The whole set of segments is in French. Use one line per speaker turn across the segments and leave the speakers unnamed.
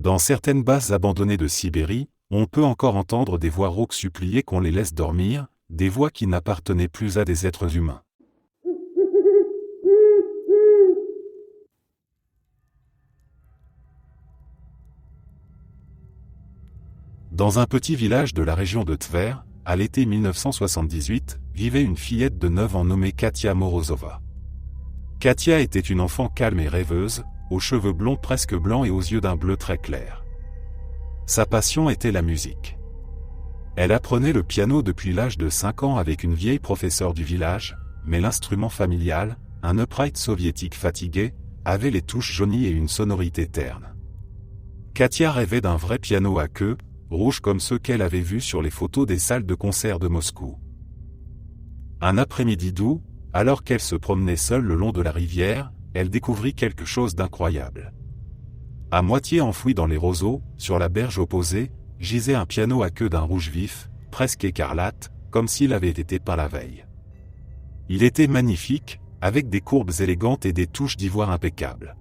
Dans certaines bases abandonnées de Sibérie, on peut encore entendre des voix rauques supplier qu'on les laisse dormir, des voix qui n'appartenaient plus à des êtres humains. Dans un petit village de la région de Tver, à l'été 1978, vivait une fillette de 9 ans nommée Katia Morozova. Katia était une enfant calme et rêveuse, aux cheveux blonds presque blancs et aux yeux d'un bleu très clair. Sa passion était la musique. Elle apprenait le piano depuis l'âge de 5 ans avec une vieille professeure du village, mais l'instrument familial, un upright soviétique fatigué, avait les touches jaunies et une sonorité terne. Katia rêvait d'un vrai piano à queue, rouge comme ceux qu'elle avait vus sur les photos des salles de concert de Moscou. Un après-midi doux, alors qu'elle se promenait seule le long de la rivière, elle découvrit quelque chose d'incroyable. À moitié enfoui dans les roseaux, sur la berge opposée, gisait un piano à queue d'un rouge vif, presque écarlate, comme s'il avait été peint la veille. Il était magnifique, avec des courbes élégantes et des touches d'ivoire impeccables.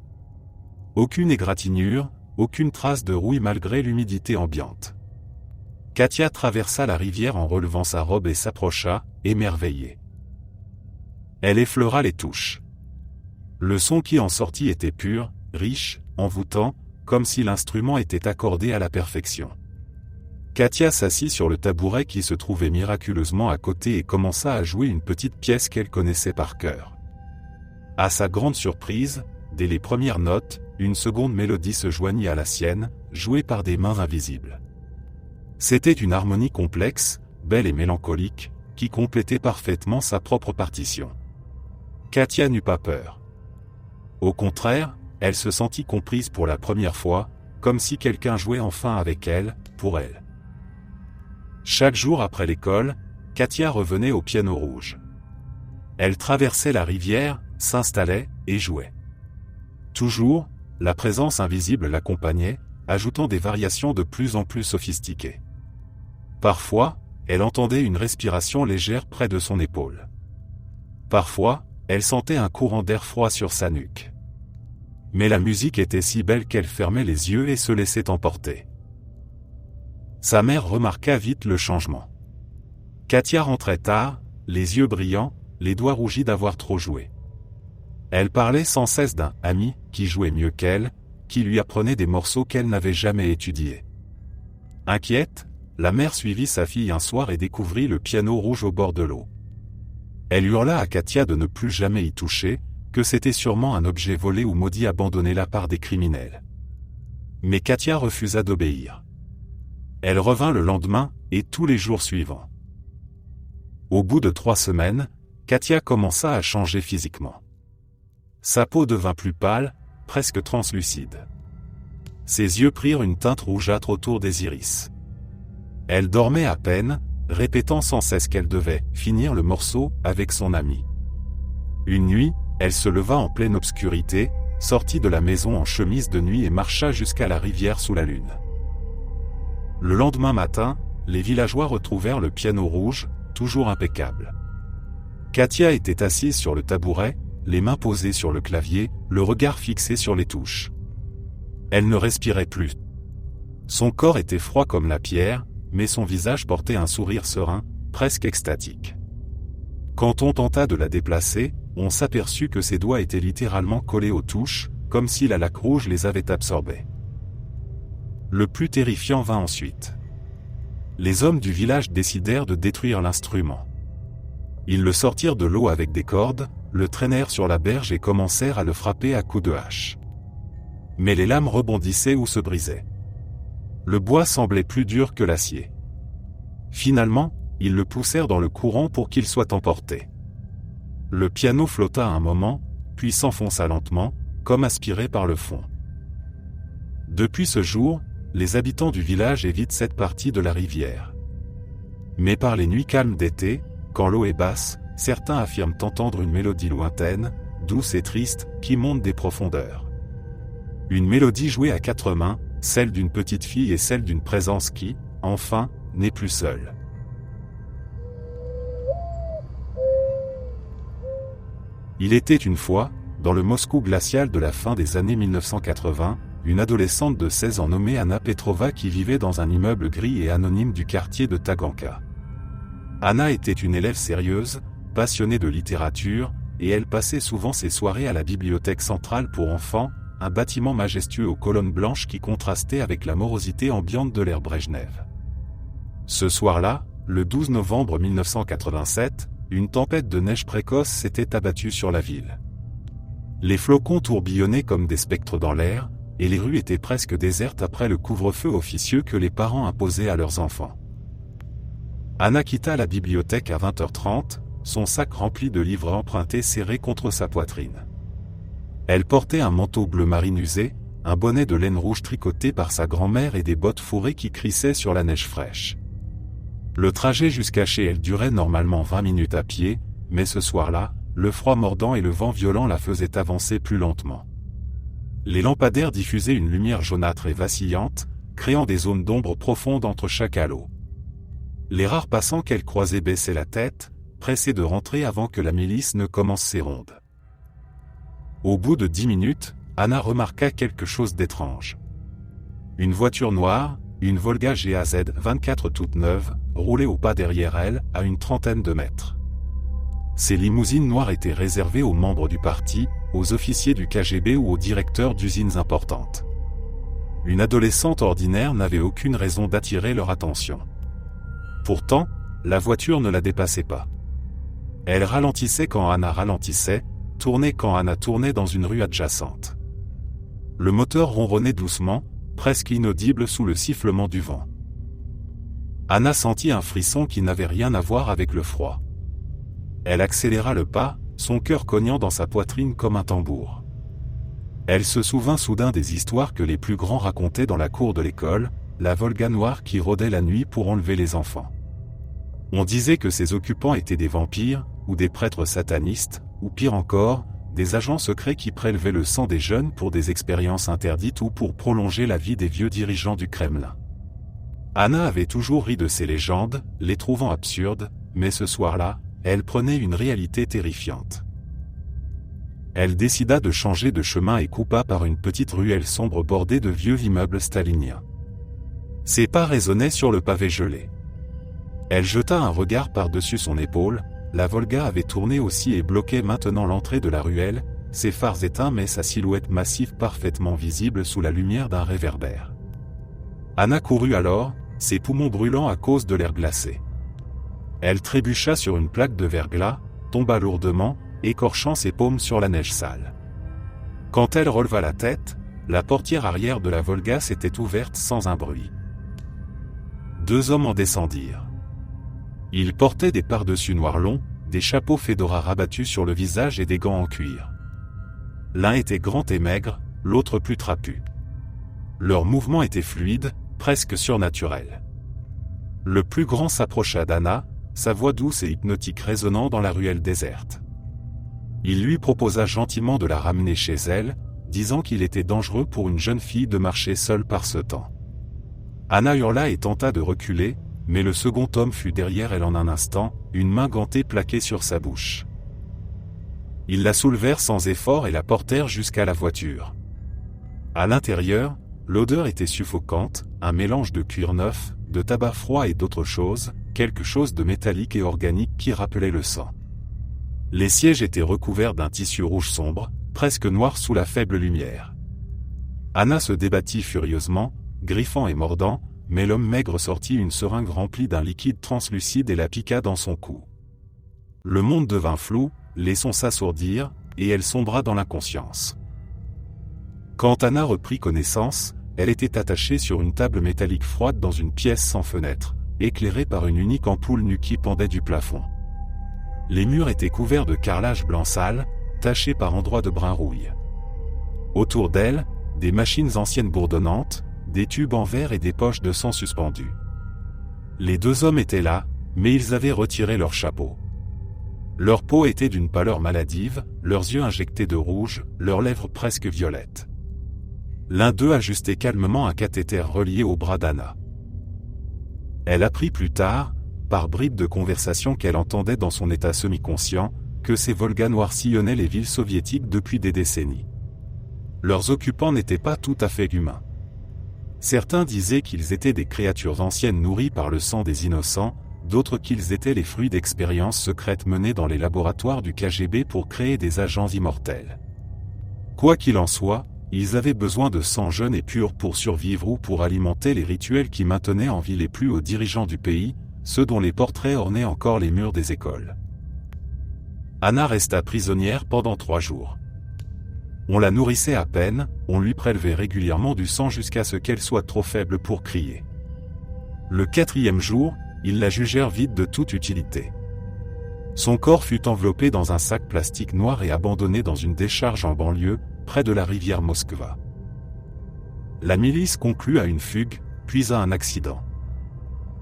Aucune égratignure, aucune trace de rouille malgré l'humidité ambiante. Katia traversa la rivière en relevant sa robe et s'approcha, émerveillée. Elle effleura les touches. Le son qui en sortit était pur, riche, envoûtant, comme si l'instrument était accordé à la perfection. Katia s'assit sur le tabouret qui se trouvait miraculeusement à côté et commença à jouer une petite pièce qu'elle connaissait par cœur. À sa grande surprise, dès les premières notes, une seconde mélodie se joignit à la sienne, jouée par des mains invisibles. C'était une harmonie complexe, belle et mélancolique, qui complétait parfaitement sa propre partition. Katia n'eut pas peur. Au contraire, elle se sentit comprise pour la première fois, comme si quelqu'un jouait enfin avec elle, pour elle. Chaque jour après l'école, Katia revenait au piano rouge. Elle traversait la rivière, s'installait, et jouait. Toujours, la présence invisible l'accompagnait, ajoutant des variations de plus en plus sophistiquées. Parfois, elle entendait une respiration légère près de son épaule. Parfois, elle sentait un courant d'air froid sur sa nuque. Mais la musique était si belle qu'elle fermait les yeux et se laissait emporter. Sa mère remarqua vite le changement. Katia rentrait tard, les yeux brillants, les doigts rougis d'avoir trop joué. Elle parlait sans cesse d'un « ami » qui jouait mieux qu'elle, qui lui apprenait des morceaux qu'elle n'avait jamais étudiés. Inquiète, la mère suivit sa fille un soir et découvrit le piano rouge au bord de l'eau. Elle hurla à Katia de ne plus jamais y toucher, que c'était sûrement un objet volé ou maudit abandonné là par des criminels. Mais Katia refusa d'obéir. Elle revint le lendemain, et tous les jours suivants. Au bout de 3 semaines, Katia commença à changer physiquement. Sa peau devint plus pâle, presque translucide. Ses yeux prirent une teinte rougeâtre autour des iris. Elle dormait à peine, répétant sans cesse qu'elle devait finir le morceau avec son ami. Une nuit, elle se leva en pleine obscurité, sortit de la maison en chemise de nuit et marcha jusqu'à la rivière sous la lune. Le lendemain matin, les villageois retrouvèrent le piano rouge, toujours impeccable. Katia était assise sur le tabouret, les mains posées sur le clavier, le regard fixé sur les touches. Elle ne respirait plus. Son corps était froid comme la pierre, mais son visage portait un sourire serein, presque extatique. Quand on tenta de la déplacer, on s'aperçut que ses doigts étaient littéralement collés aux touches, comme si la laque rouge les avait absorbés. Le plus terrifiant vint ensuite. Les hommes du village décidèrent de détruire l'instrument. Ils le sortirent de l'eau avec des cordes, le traînèrent sur la berge et commencèrent à le frapper à coups de hache. Mais les lames rebondissaient ou se brisaient. Le bois semblait plus dur que l'acier. Finalement, ils le poussèrent dans le courant pour qu'il soit emporté. Le piano flotta un moment, puis s'enfonça lentement, comme aspiré par le fond. Depuis ce jour, les habitants du village évitent cette partie de la rivière. Mais par les nuits calmes d'été, quand l'eau est basse, certains affirment entendre une mélodie lointaine, douce et triste, qui monte des profondeurs. Une mélodie jouée à 4 mains, celle d'une petite fille et celle d'une présence qui, enfin, n'est plus seule. Il était une fois, dans le Moscou glacial de la fin des années 1980, une adolescente de 16 ans nommée Anna Petrova qui vivait dans un immeuble gris et anonyme du quartier de Taganka. Anna était une élève sérieuse, passionnée de littérature, et elle passait souvent ses soirées à la bibliothèque centrale pour enfants, un bâtiment majestueux aux colonnes blanches qui contrastait avec la morosité ambiante de l'ère Brejnev. Ce soir-là, le 12 novembre 1987, une tempête de neige précoce s'était abattue sur la ville. Les flocons tourbillonnaient comme des spectres dans l'air, et les rues étaient presque désertes après le couvre-feu officieux que les parents imposaient à leurs enfants. Anna quitta la bibliothèque à 20h30, son sac rempli de livres empruntés serré contre sa poitrine. Elle portait un manteau bleu marine usé, un bonnet de laine rouge tricoté par sa grand-mère et des bottes fourrées qui crissaient sur la neige fraîche. Le trajet jusqu'à chez elle durait normalement 20 minutes à pied, mais ce soir-là, le froid mordant et le vent violent la faisaient avancer plus lentement. Les lampadaires diffusaient une lumière jaunâtre et vacillante, créant des zones d'ombre profondes entre chaque halo. Les rares passants qu'elle croisait baissaient la tête, pressés de rentrer avant que la milice ne commence ses rondes. Au bout de 10 minutes, Anna remarqua quelque chose d'étrange. Une voiture noire, une Volga GAZ 24 toute neuve, roulait au pas derrière elle, à une trentaine de mètres. Ces limousines noires étaient réservées aux membres du parti, aux officiers du KGB ou aux directeurs d'usines importantes. Une adolescente ordinaire n'avait aucune raison d'attirer leur attention. Pourtant, la voiture ne la dépassait pas. Elle ralentissait quand Anna ralentissait, tournait quand Anna tournait dans une rue adjacente. Le moteur ronronnait doucement, presque inaudible sous le sifflement du vent. Anna sentit un frisson qui n'avait rien à voir avec le froid. Elle accéléra le pas, son cœur cognant dans sa poitrine comme un tambour. Elle se souvint soudain des histoires que les plus grands racontaient dans la cour de l'école, la Volga noire qui rôdait la nuit pour enlever les enfants. On disait que ses occupants étaient des vampires, ou des prêtres satanistes, ou pire encore, des agents secrets qui prélevaient le sang des jeunes pour des expériences interdites ou pour prolonger la vie des vieux dirigeants du Kremlin. Anna avait toujours ri de ces légendes, les trouvant absurdes, mais ce soir-là, elle prenait une réalité terrifiante. Elle décida de changer de chemin et coupa par une petite ruelle sombre bordée de vieux immeubles staliniens. Ses pas résonnaient sur le pavé gelé. Elle jeta un regard par-dessus son épaule, la Volga avait tourné aussi et bloquait maintenant l'entrée de la ruelle, ses phares éteints mais sa silhouette massive parfaitement visible sous la lumière d'un réverbère. Anna courut alors, ses poumons brûlants à cause de l'air glacé. Elle trébucha sur une plaque de verglas, tomba lourdement, écorchant ses paumes sur la neige sale. Quand elle releva la tête, la portière arrière de la Volga s'était ouverte sans un bruit. 2 hommes en descendirent. Ils portaient des pardessus noirs longs, des chapeaux fedora rabattus sur le visage et des gants en cuir. L'un était grand et maigre, l'autre plus trapu. Leurs mouvements étaient fluides, presque surnaturels. Le plus grand s'approcha d'Anna, sa voix douce et hypnotique résonnant dans la ruelle déserte. Il lui proposa gentiment de la ramener chez elle, disant qu'il était dangereux pour une jeune fille de marcher seule par ce temps. Anna hurla et tenta de reculer, mais le second homme fut derrière elle en un instant, une main gantée plaquée sur sa bouche. Ils la soulevèrent sans effort et la portèrent jusqu'à la voiture. À l'intérieur, l'odeur était suffocante, un mélange de cuir neuf, de tabac froid et d'autres choses, quelque chose de métallique et organique qui rappelait le sang. Les sièges étaient recouverts d'un tissu rouge sombre, presque noir sous la faible lumière. Anna se débattit furieusement, griffant et mordant, mais l'homme maigre sortit une seringue remplie d'un liquide translucide et la piqua dans son cou. Le monde devint flou, les sons s'assourdirent, et elle sombra dans l'inconscience. Quand Anna reprit connaissance, elle était attachée sur une table métallique froide dans une pièce sans fenêtre, éclairée par une unique ampoule nue qui pendait du plafond. Les murs étaient couverts de carrelage blanc sale, tachés par endroits de brun rouille. Autour d'elle, des machines anciennes bourdonnantes, des tubes en verre et des poches de sang suspendues. Les 2 hommes étaient là, mais ils avaient retiré leurs chapeaux. Leur peau était d'une pâleur maladive, leurs yeux injectés de rouge, leurs lèvres presque violettes. L'un d'eux ajustait calmement un cathéter relié au bras d'Anna. Elle apprit plus tard, par bribes de conversation qu'elle entendait dans son état semi-conscient, que ces Volgas noirs sillonnaient les villes soviétiques depuis des décennies. Leurs occupants n'étaient pas tout à fait humains. Certains disaient qu'ils étaient des créatures anciennes nourries par le sang des innocents, d'autres qu'ils étaient les fruits d'expériences secrètes menées dans les laboratoires du KGB pour créer des agents immortels. Quoi qu'il en soit, ils avaient besoin de sang jeune et pur pour survivre ou pour alimenter les rituels qui maintenaient en vie les plus hauts dirigeants du pays, ceux dont les portraits ornaient encore les murs des écoles. Anna resta prisonnière pendant 3 jours. On la nourrissait à peine, on lui prélevait régulièrement du sang jusqu'à ce qu'elle soit trop faible pour crier. Le 4e jour, ils la jugèrent vide de toute utilité. Son corps fut enveloppé dans un sac plastique noir et abandonné dans une décharge en banlieue, près de la rivière Moskva. La milice conclut à une fugue, puis à un accident.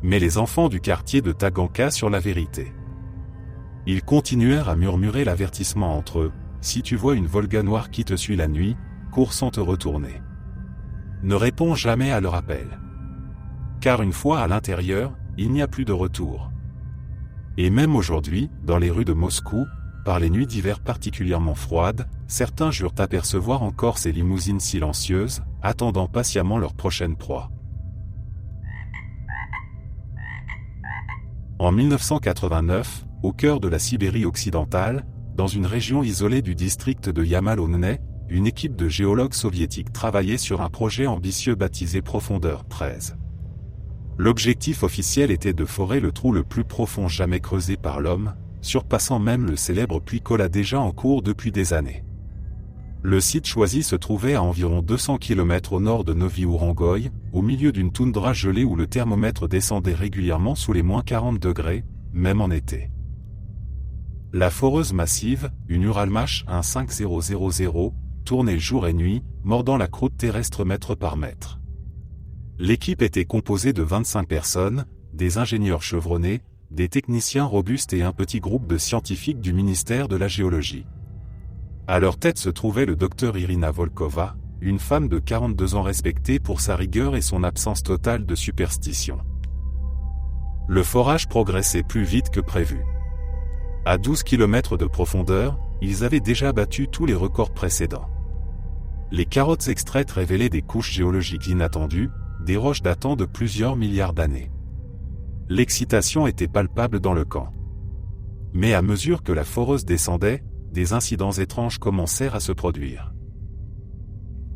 Mais les enfants du quartier de Taganka surent la vérité. Ils continuèrent à murmurer l'avertissement entre eux: si tu vois une Volga noire qui te suit la nuit, cours sans te retourner. Ne réponds jamais à leur appel. Car une fois à l'intérieur, il n'y a plus de retour. Et même aujourd'hui, dans les rues de Moscou, par les nuits d'hiver particulièrement froides, certains jurent apercevoir encore ces limousines silencieuses, attendant patiemment leur prochaine proie. En 1989, au cœur de la Sibérie occidentale, dans une région isolée du district de Yamal-Onne, une équipe de géologues soviétiques travaillait sur un projet ambitieux baptisé Profondeur 13. L'objectif officiel était de forer le trou le plus profond jamais creusé par l'homme, surpassant même le célèbre puits Kola déjà en cours depuis des années. Le site choisi se trouvait à environ 200 km au nord de Novi Ourengoï, au milieu d'une toundra gelée où le thermomètre descendait régulièrement sous les moins 40 degrés, même en été. La foreuse massive, une Uralmach 15000, tournait jour et nuit, mordant la croûte terrestre mètre par mètre. L'équipe était composée de 25 personnes, des ingénieurs chevronnés, des techniciens robustes et un petit groupe de scientifiques du ministère de la Géologie. À leur tête se trouvait le docteur Irina Volkova, une femme de 42 ans respectée pour sa rigueur et son absence totale de superstition. Le forage progressait plus vite que prévu. À 12 km de profondeur, ils avaient déjà battu tous les records précédents. Les carottes extraites révélaient des couches géologiques inattendues, des roches datant de plusieurs milliards d'années. L'excitation était palpable dans le camp. Mais à mesure que la foreuse descendait, des incidents étranges commencèrent à se produire.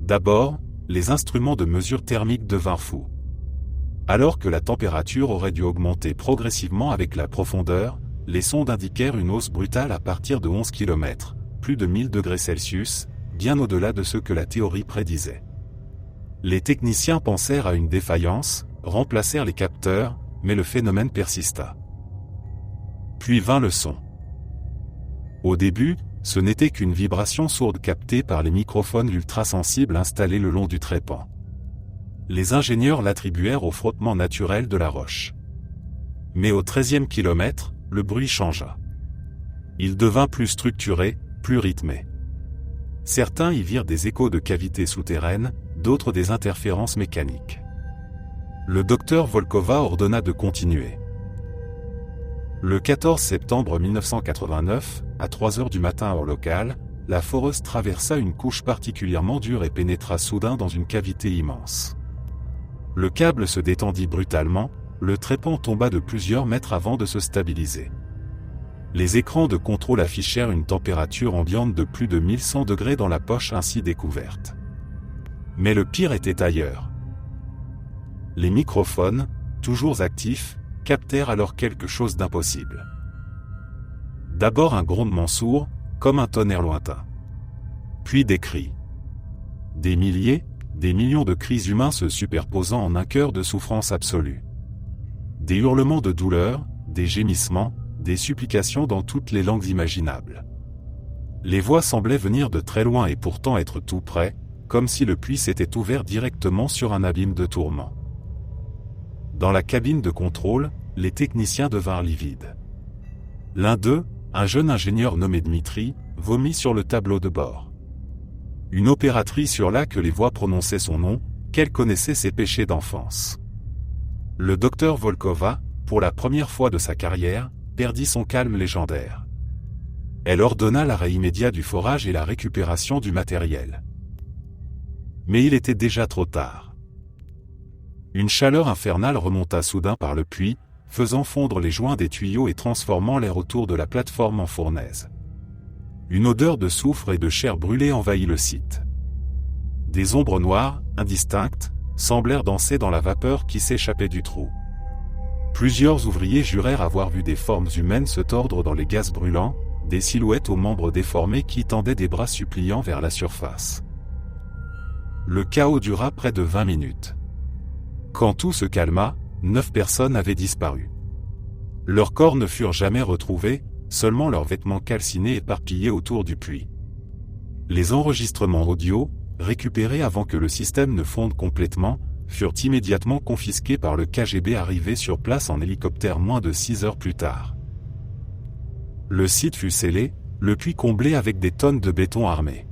D'abord, les instruments de mesure thermique devinrent fous. Alors que la température aurait dû augmenter progressivement avec la profondeur, les sondes indiquèrent une hausse brutale à partir de 11 km, plus de 1000 degrés Celsius, bien au-delà de ce que la théorie prédisait. Les techniciens pensèrent à une défaillance, remplacèrent les capteurs, mais le phénomène persista. Puis vint le son. Au début, ce n'était qu'une vibration sourde captée par les microphones ultrasensibles installés le long du trépan. Les ingénieurs l'attribuèrent au frottement naturel de la roche. Mais au 13e kilomètre, le bruit changea. Il devint plus structuré, plus rythmé. Certains y virent des échos de cavités souterraines, d'autres des interférences mécaniques. Le docteur Volkova ordonna de continuer. Le 14 septembre 1989, à 3 heures du matin heure locale, la foreuse traversa une couche particulièrement dure et pénétra soudain dans une cavité immense. Le câble se détendit brutalement, le trépan tomba de plusieurs mètres avant de se stabiliser. Les écrans de contrôle affichèrent une température ambiante de plus de 1100 degrés dans la poche ainsi découverte. Mais le pire était ailleurs. Les microphones, toujours actifs, captèrent alors quelque chose d'impossible. D'abord un grondement sourd, comme un tonnerre lointain. Puis des cris. Des milliers, des millions de cris humains se superposant en un chœur de souffrance absolue. Des hurlements de douleur, des gémissements, des supplications dans toutes les langues imaginables. Les voix semblaient venir de très loin et pourtant être tout près, comme si le puits s'était ouvert directement sur un abîme de tourments. Dans la cabine de contrôle, les techniciens devinrent livides. L'un d'eux, un jeune ingénieur nommé Dmitri, vomit sur le tableau de bord. Une opératrice hurla que les voix prononçaient son nom, qu'elle connaissait ses péchés d'enfance. Le docteur Volkova, pour la première fois de sa carrière, perdit son calme légendaire. Elle ordonna l'arrêt immédiat du forage et la récupération du matériel. Mais il était déjà trop tard. Une chaleur infernale remonta soudain par le puits, faisant fondre les joints des tuyaux et transformant l'air autour de la plateforme en fournaise. Une odeur de soufre et de chair brûlée envahit le site. Des ombres noires, indistinctes, semblèrent danser dans la vapeur qui s'échappait du trou. Plusieurs ouvriers jurèrent avoir vu des formes humaines se tordre dans les gaz brûlants, des silhouettes aux membres déformés qui tendaient des bras suppliants vers la surface. Le chaos dura près de 20 minutes. Quand tout se calma, 9 personnes avaient disparu. Leurs corps ne furent jamais retrouvés, seulement leurs vêtements calcinés éparpillés autour du puits. Les enregistrements audio, récupérés avant que le système ne fonde complètement, furent immédiatement confisqués par le KGB arrivé sur place en hélicoptère moins de 6 heures plus tard. Le site fut scellé, le puits comblé avec des tonnes de béton armé.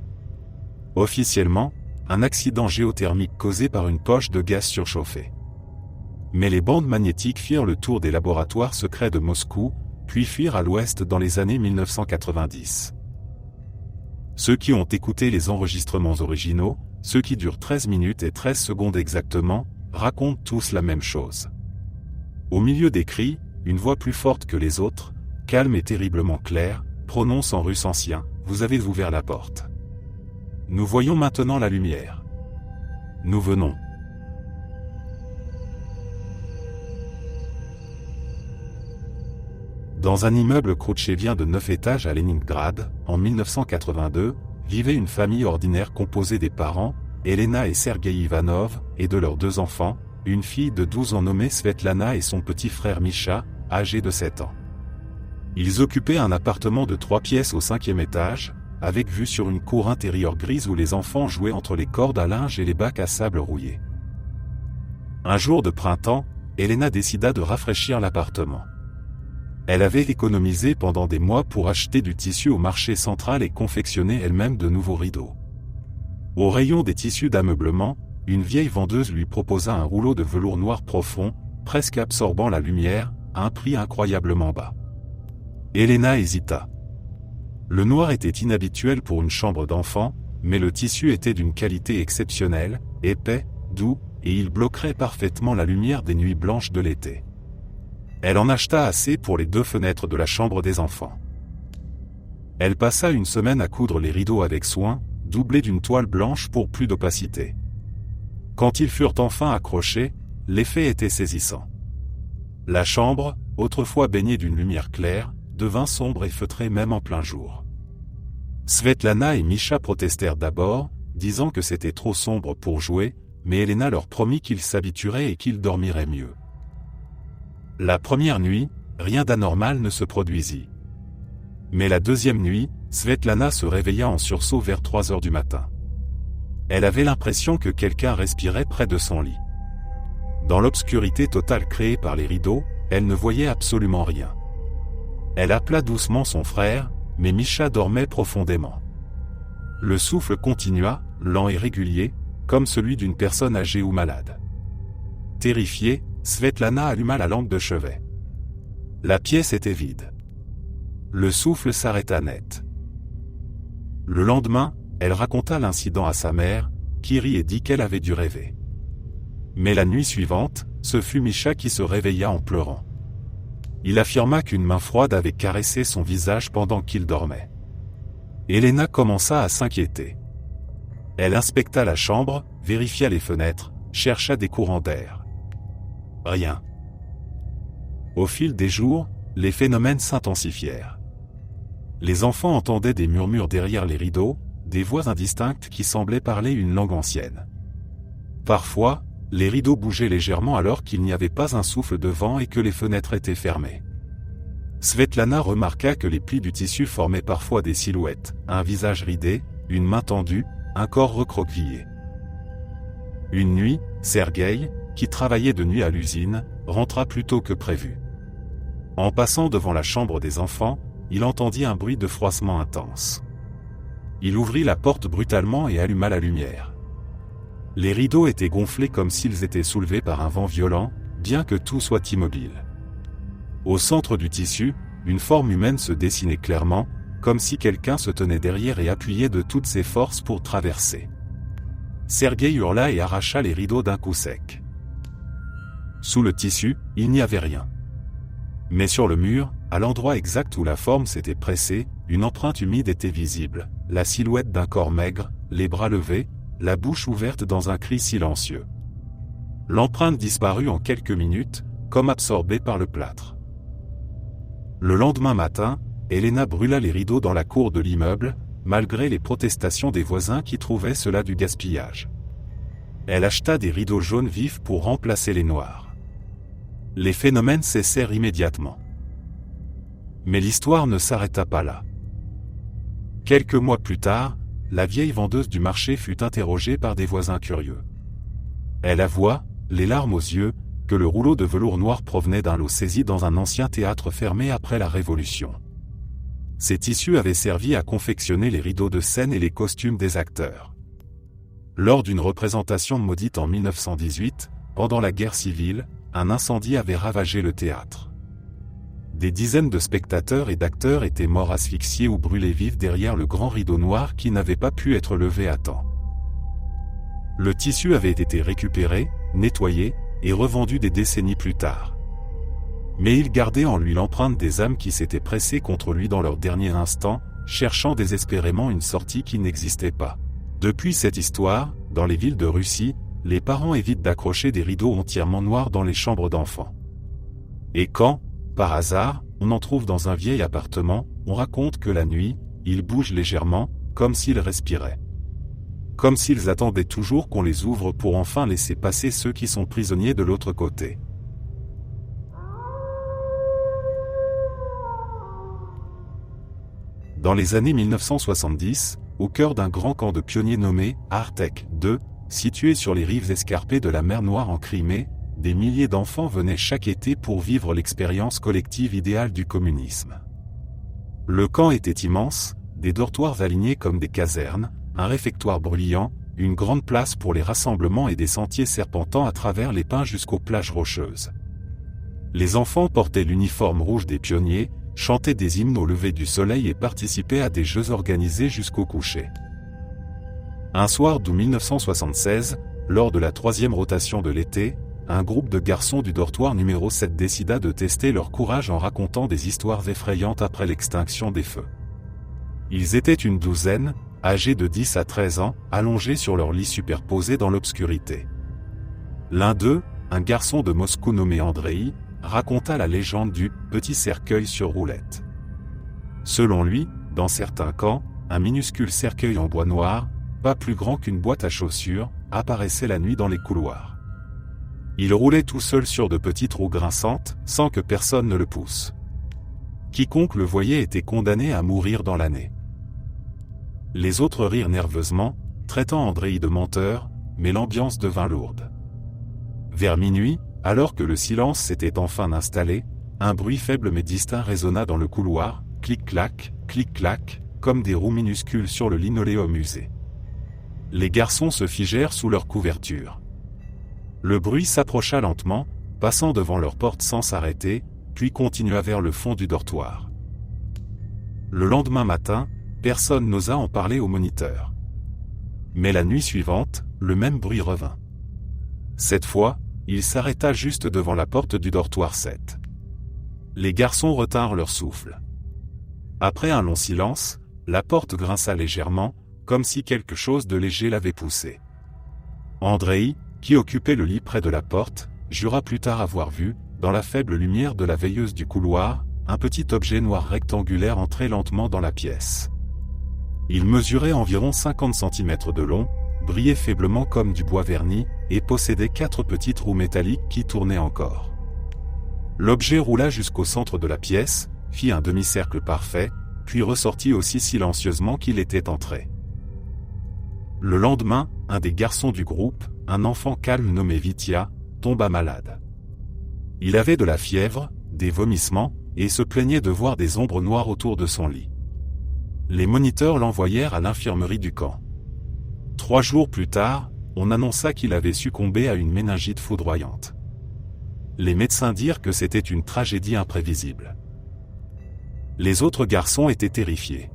Officiellement, un accident géothermique causé par une poche de gaz surchauffé. Mais les bandes magnétiques firent le tour des laboratoires secrets de Moscou, puis fuirent à l'ouest dans les années 1990. Ceux qui ont écouté les enregistrements originaux, ceux qui durent 13 minutes et 13 secondes exactement, racontent tous la même chose. Au milieu des cris, une voix plus forte que les autres, calme et terriblement claire, prononce en russe ancien, « Vous avez ouvert la porte. Nous voyons maintenant la lumière. Nous venons. » Dans un immeuble khrouchtchevien de 9 étages à Leningrad, en 1982, vivait une famille ordinaire composée des parents, Elena et Sergei Ivanov, et de leurs 2 enfants, une fille de 12 ans nommée Svetlana et son petit frère Misha, âgé de 7 ans. Ils occupaient un appartement de 3 pièces au 5e étage, avec vue sur une cour intérieure grise où les enfants jouaient entre les cordes à linge et les bacs à sable rouillés. Un jour de printemps, Elena décida de rafraîchir l'appartement. Elle avait économisé pendant des mois pour acheter du tissu au marché central et confectionner elle-même de nouveaux rideaux. Au rayon des tissus d'ameublement, une vieille vendeuse lui proposa un rouleau de velours noir profond, presque absorbant la lumière, à un prix incroyablement bas. Elena hésita. Le noir était inhabituel pour une chambre d'enfant, mais le tissu était d'une qualité exceptionnelle, épais, doux, et il bloquerait parfaitement la lumière des nuits blanches de l'été. Elle en acheta assez pour les 2 fenêtres de la chambre des enfants. Elle passa une semaine à coudre les rideaux avec soin, doublés d'une toile blanche pour plus d'opacité. Quand ils furent enfin accrochés, l'effet était saisissant. La chambre, autrefois baignée d'une lumière claire, devint sombre et feutrée même en plein jour. Svetlana et Misha protestèrent d'abord, disant que c'était trop sombre pour jouer, mais Elena leur promit qu'ils s'habitueraient et qu'ils dormiraient mieux. La première nuit, rien d'anormal ne se produisit. Mais la deuxième nuit, Svetlana se réveilla en sursaut vers 3 heures du matin. Elle avait l'impression que quelqu'un respirait près de son lit. Dans l'obscurité totale créée par les rideaux, elle ne voyait absolument rien. Elle appela doucement son frère, mais Misha dormait profondément. Le souffle continua, lent et régulier, comme celui d'une personne âgée ou malade. Terrifiée, Svetlana alluma la lampe de chevet. La pièce était vide. Le souffle s'arrêta net. Le lendemain, elle raconta l'incident à sa mère, qui rit et dit qu'elle avait dû rêver. Mais la nuit suivante, ce fut Misha qui se réveilla en pleurant. Il affirma qu'une main froide avait caressé son visage pendant qu'il dormait. Elena commença à s'inquiéter. Elle inspecta la chambre, vérifia les fenêtres, chercha des courants d'air. Rien. Au fil des jours, les phénomènes s'intensifièrent. Les enfants entendaient des murmures derrière les rideaux, des voix indistinctes qui semblaient parler une langue ancienne. Parfois, les rideaux bougeaient légèrement alors qu'il n'y avait pas un souffle de vent et que les fenêtres étaient fermées. Svetlana remarqua que les plis du tissu formaient parfois des silhouettes, un visage ridé, une main tendue, un corps recroquevillé. Une nuit, Sergei, qui travaillait de nuit à l'usine, rentra plus tôt que prévu. En passant devant la chambre des enfants, il entendit un bruit de froissement intense. Il ouvrit la porte brutalement et alluma la lumière. Les rideaux étaient gonflés comme s'ils étaient soulevés par un vent violent, bien que tout soit immobile. Au centre du tissu, une forme humaine se dessinait clairement, comme si quelqu'un se tenait derrière et appuyait de toutes ses forces pour traverser. Sergueï hurla et arracha les rideaux d'un coup sec. Sous le tissu, il n'y avait rien. Mais sur le mur, à l'endroit exact où la forme s'était pressée, une empreinte humide était visible, la silhouette d'un corps maigre, les bras levés, la bouche ouverte dans un cri silencieux. L'empreinte disparut en quelques minutes, comme absorbée par le plâtre. Le lendemain matin, Elena brûla les rideaux dans la cour de l'immeuble, malgré les protestations des voisins qui trouvaient cela du gaspillage. Elle acheta des rideaux jaunes vifs pour remplacer les noirs. Les phénomènes cessèrent immédiatement. Mais l'histoire ne s'arrêta pas là. Quelques mois plus tard, la vieille vendeuse du marché fut interrogée par des voisins curieux. Elle avoua, les larmes aux yeux, que le rouleau de velours noir provenait d'un lot saisi dans un ancien théâtre fermé après la Révolution. Ces tissus avaient servi à confectionner les rideaux de scène et les costumes des acteurs. Lors d'une représentation maudite en 1918, pendant la guerre civile, un incendie avait ravagé le théâtre. Des dizaines de spectateurs et d'acteurs étaient morts asphyxiés ou brûlés vifs derrière le grand rideau noir qui n'avait pas pu être levé à temps. Le tissu avait été récupéré, nettoyé, et revendu des décennies plus tard. Mais il gardait en lui l'empreinte des âmes qui s'étaient pressées contre lui dans leur dernier instant, cherchant désespérément une sortie qui n'existait pas. Depuis cette histoire, dans les villes de Russie, les parents évitent d'accrocher des rideaux entièrement noirs dans les chambres d'enfants. Et quand, par hasard, on en trouve dans un vieil appartement, on raconte que la nuit, ils bougent légèrement, comme s'ils respiraient. Comme s'ils attendaient toujours qu'on les ouvre pour enfin laisser passer ceux qui sont prisonniers de l'autre côté. Dans les années 1970, au cœur d'un grand camp de pionniers nommé Artek II, situé sur les rives escarpées de la mer Noire en Crimée, des milliers d'enfants venaient chaque été pour vivre l'expérience collective idéale du communisme. Le camp était immense, des dortoirs alignés comme des casernes, un réfectoire bruyant, une grande place pour les rassemblements et des sentiers serpentant à travers les pins jusqu'aux plages rocheuses. Les enfants portaient l'uniforme rouge des pionniers, chantaient des hymnes au lever du soleil et participaient à des jeux organisés jusqu'au coucher. Un soir d'août 1976, lors de la 3e rotation de l'été, un groupe de garçons du dortoir numéro 7 décida de tester leur courage en racontant des histoires effrayantes après l'extinction des feux. Ils étaient une douzaine, âgés de 10 à 13 ans, allongés sur leurs lits superposés dans l'obscurité. L'un d'eux, un garçon de Moscou nommé Andreï, raconta la légende du « petit cercueil sur roulette ». Selon lui, dans certains camps, un minuscule cercueil en bois noir, pas plus grand qu'une boîte à chaussures, apparaissait la nuit dans les couloirs. Il roulait tout seul sur de petites roues grinçantes, sans que personne ne le pousse. Quiconque le voyait était condamné à mourir dans l'année. Les autres rirent nerveusement, traitant Andreï de menteur, mais l'ambiance devint lourde. Vers minuit, alors que le silence s'était enfin installé, un bruit faible mais distinct résonna dans le couloir, clic-clac, comme des roues minuscules sur le linoléum usé. Les garçons se figèrent sous leur couverture. Le bruit s'approcha lentement, passant devant leur porte sans s'arrêter, puis continua vers le fond du dortoir. Le lendemain matin, personne n'osa en parler au moniteur. Mais la nuit suivante, le même bruit revint. Cette fois, il s'arrêta juste devant la porte du dortoir 7. Les garçons retinrent leur souffle. Après un long silence, la porte grinça légèrement, comme si quelque chose de léger l'avait poussée. Andreï, qui occupait le lit près de la porte, jura plus tard avoir vu, dans la faible lumière de la veilleuse du couloir, un petit objet noir rectangulaire entrer lentement dans la pièce. Il mesurait environ 50 cm de long, brillait faiblement comme du bois verni, et possédait 4 petites roues métalliques qui tournaient encore. L'objet roula jusqu'au centre de la pièce, fit un demi-cercle parfait, puis ressortit aussi silencieusement qu'il était entré. Le lendemain, un des garçons du groupe, un enfant calme nommé Vitya, tomba malade. Il avait de la fièvre, des vomissements, et se plaignait de voir des ombres noires autour de son lit. Les moniteurs l'envoyèrent à l'infirmerie du camp. 3 jours plus tard, on annonça qu'il avait succombé à une méningite foudroyante. Les médecins dirent que c'était une tragédie imprévisible. Les autres garçons étaient terrifiés.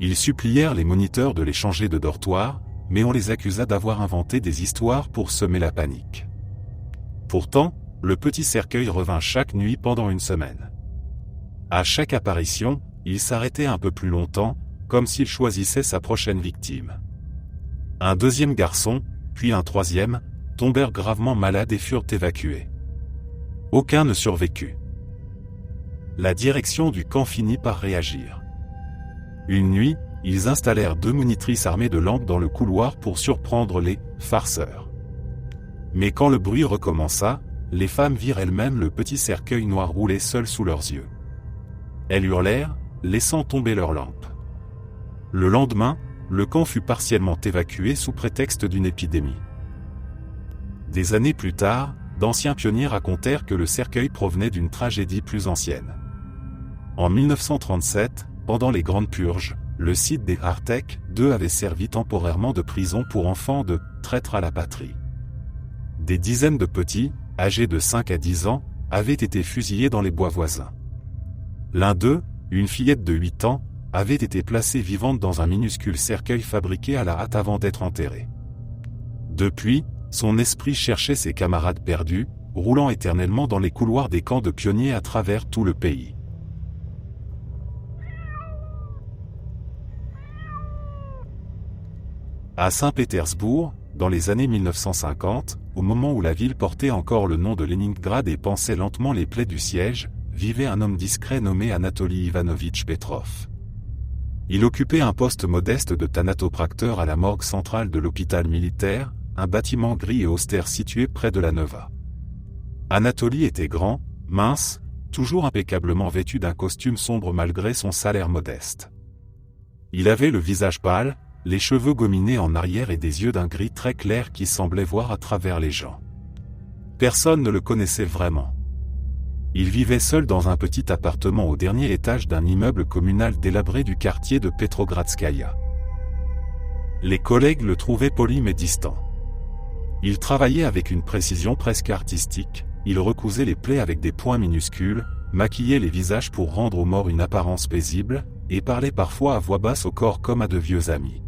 Ils supplièrent les moniteurs de les changer de dortoir, mais on les accusa d'avoir inventé des histoires pour semer la panique. Pourtant, le petit cercueil revint chaque nuit pendant une semaine. À chaque apparition, il s'arrêtait un peu plus longtemps, comme s'il choisissait sa prochaine victime. Un deuxième garçon, puis un troisième, tombèrent gravement malades et furent évacués. Aucun ne survécut. La direction du camp finit par réagir. Une nuit, ils installèrent 2 monitrices armées de lampes dans le couloir pour surprendre les farceurs. Mais quand le bruit recommença, les femmes virent elles-mêmes le petit cercueil noir rouler seul sous leurs yeux. Elles hurlèrent, laissant tomber leurs lampes. Le lendemain, le camp fut partiellement évacué sous prétexte d'une épidémie. Des années plus tard, d'anciens pionniers racontèrent que le cercueil provenait d'une tragédie plus ancienne. En 1937, pendant les Grandes Purges, le site des Artek II avait servi temporairement de prison pour enfants de traîtres à la patrie. Des dizaines de petits, âgés de 5 à 10 ans, avaient été fusillés dans les bois voisins. L'un d'eux, une fillette de 8 ans, avait été placée vivante dans un minuscule cercueil fabriqué à la hâte avant d'être enterrée. Depuis, son esprit cherchait ses camarades perdus, roulant éternellement dans les couloirs des camps de pionniers à travers tout le pays. À Saint-Pétersbourg, dans les années 1950, au moment où la ville portait encore le nom de Leningrad et pansait lentement les plaies du siège, vivait un homme discret nommé Anatoly Ivanovitch Petrov. Il occupait un poste modeste de thanatopracteur à la morgue centrale de l'hôpital militaire, un bâtiment gris et austère situé près de la Neva. Anatoly était grand, mince, toujours impeccablement vêtu d'un costume sombre malgré son salaire modeste. Il avait le visage pâle, les cheveux gominés en arrière et des yeux d'un gris très clair qui semblaient voir à travers les gens. Personne ne le connaissait vraiment. Il vivait seul dans un petit appartement au dernier étage d'un immeuble communal délabré du quartier de Petrogradskaya. Les collègues le trouvaient poli mais distant. Il travaillait avec une précision presque artistique, il recousait les plaies avec des poings minuscules, maquillait les visages pour rendre aux morts une apparence paisible, et parlait parfois à voix basse au corps comme à de vieux amis.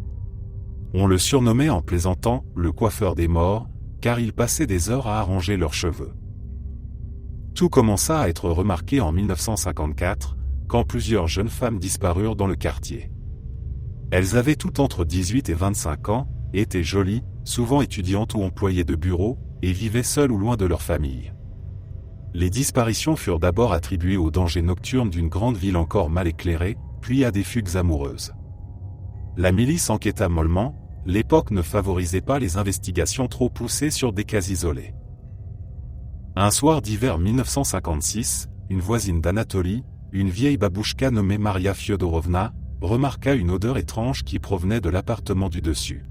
On le surnommait en plaisantant « le coiffeur des morts », car il passait des heures à arranger leurs cheveux. Tout commença à être remarqué en 1954, quand plusieurs jeunes femmes disparurent dans le quartier. Elles avaient toutes entre 18 et 25 ans, étaient jolies, souvent étudiantes ou employées de bureau, et vivaient seules ou loin de leur famille. Les disparitions furent d'abord attribuées aux dangers nocturnes d'une grande ville encore mal éclairée, puis à des fugues amoureuses. La milice enquêta mollement, l'époque ne favorisait pas les investigations trop poussées sur des cas isolés. Un soir d'hiver 1956, une voisine d'Anatoly, une vieille babouchka nommée Maria Fyodorovna, remarqua une odeur étrange qui provenait de l'appartement du dessus.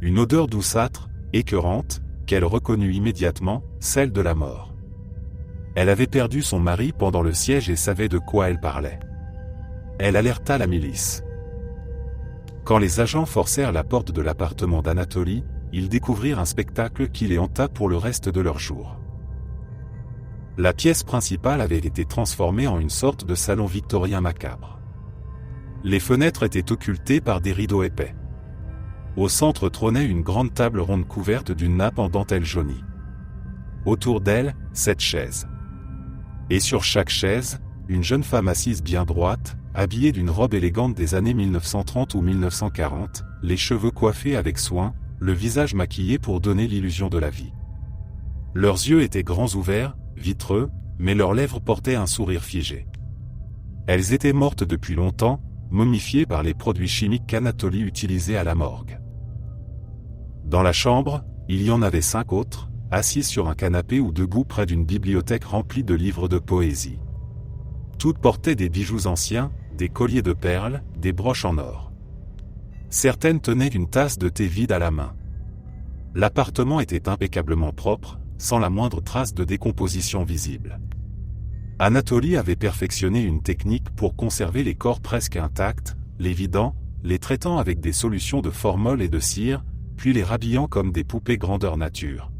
Une odeur douceâtre, écœurante, qu'elle reconnut immédiatement, celle de la mort. Elle avait perdu son mari pendant le siège et savait de quoi elle parlait. Elle alerta la milice. Quand les agents forcèrent la porte de l'appartement d'Anatoly, ils découvrirent un spectacle qui les hanta pour le reste de leur jour. La pièce principale avait été transformée en une sorte de salon victorien macabre. Les fenêtres étaient occultées par des rideaux épais. Au centre trônait une grande table ronde couverte d'une nappe en dentelle jaunie. Autour d'elle, 7 chaises. Et sur chaque chaise, une jeune femme assise bien droite, habillée d'une robe élégante des années 1930 ou 1940, les cheveux coiffés avec soin, le visage maquillé pour donner l'illusion de la vie. Leurs yeux étaient grands ouverts, vitreux, mais leurs lèvres portaient un sourire figé. Elles étaient mortes depuis longtemps, momifiées par les produits chimiques qu'Anatoly utilisait à la morgue. Dans la chambre, il y en avait 5 autres, assises sur un canapé ou debout près d'une bibliothèque remplie de livres de poésie. Toutes portaient des bijoux anciens, des colliers de perles, des broches en or. Certaines tenaient une tasse de thé vide à la main. L'appartement était impeccablement propre, sans la moindre trace de décomposition visible. Anatoly avait perfectionné une technique pour conserver les corps presque intacts, les vidant, les traitant avec des solutions de formol et de cire, puis les rhabillant comme des poupées grandeur nature.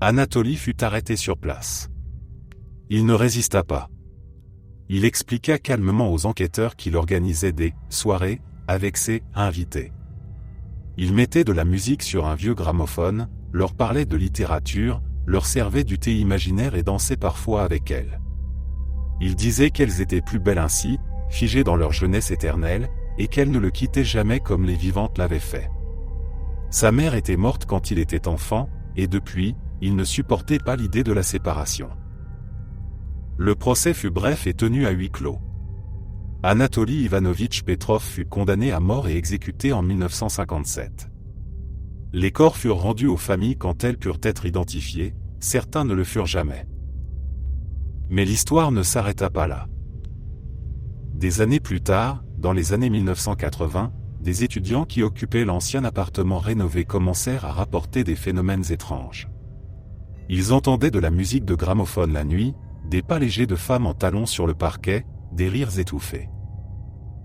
Anatoly fut arrêté sur place. Il ne résista pas. Il expliqua calmement aux enquêteurs qu'il organisait des soirées avec ses invités. Il mettait de la musique sur un vieux gramophone, leur parlait de littérature, leur servait du thé imaginaire et dansait parfois avec elles. Il disait qu'elles étaient plus belles ainsi, figées dans leur jeunesse éternelle, et qu'elles ne le quittaient jamais comme les vivantes l'avaient fait. Sa mère était morte quand il était enfant, et depuis, il ne supportait pas l'idée de la séparation. Le procès fut bref et tenu à huis clos. Anatoly Ivanovitch Petrov fut condamné à mort et exécuté en 1957. Les corps furent rendus aux familles quand elles purent être identifiées, certains ne le furent jamais. Mais l'histoire ne s'arrêta pas là. Des années plus tard, dans les années 1980, des étudiants qui occupaient l'ancien appartement rénové commencèrent à rapporter des phénomènes étranges. Ils entendaient de la musique de gramophone la nuit, des pas légers de femmes en talons sur le parquet, des rires étouffés.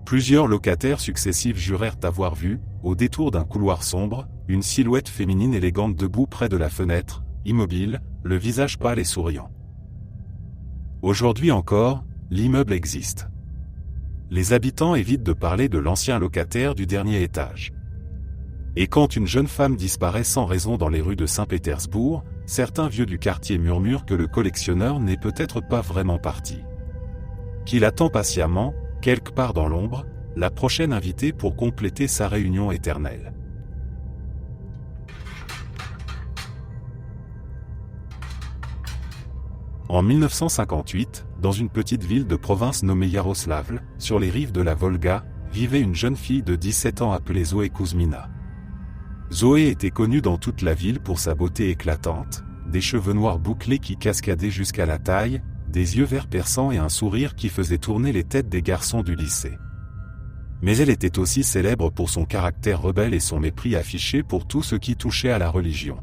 Plusieurs locataires successifs jurèrent avoir vu, au détour d'un couloir sombre, une silhouette féminine élégante debout près de la fenêtre, immobile, le visage pâle et souriant. Aujourd'hui encore, l'immeuble existe. Les habitants évitent de parler de l'ancien locataire du dernier étage. Et quand une jeune femme disparaît sans raison dans les rues de Saint-Pétersbourg, certains vieux du quartier murmurent que le collectionneur n'est peut-être pas vraiment parti. Qu'il attend patiemment, quelque part dans l'ombre, la prochaine invitée pour compléter sa réunion éternelle. En 1958, dans une petite ville de province nommée Yaroslavl, sur les rives de la Volga, vivait une jeune fille de 17 ans appelée Zoé Kuzmina. Zoé était connue dans toute la ville pour sa beauté éclatante, des cheveux noirs bouclés qui cascadaient jusqu'à la taille, des yeux verts perçants et un sourire qui faisait tourner les têtes des garçons du lycée. Mais elle était aussi célèbre pour son caractère rebelle et son mépris affiché pour tout ce qui touchait à la religion.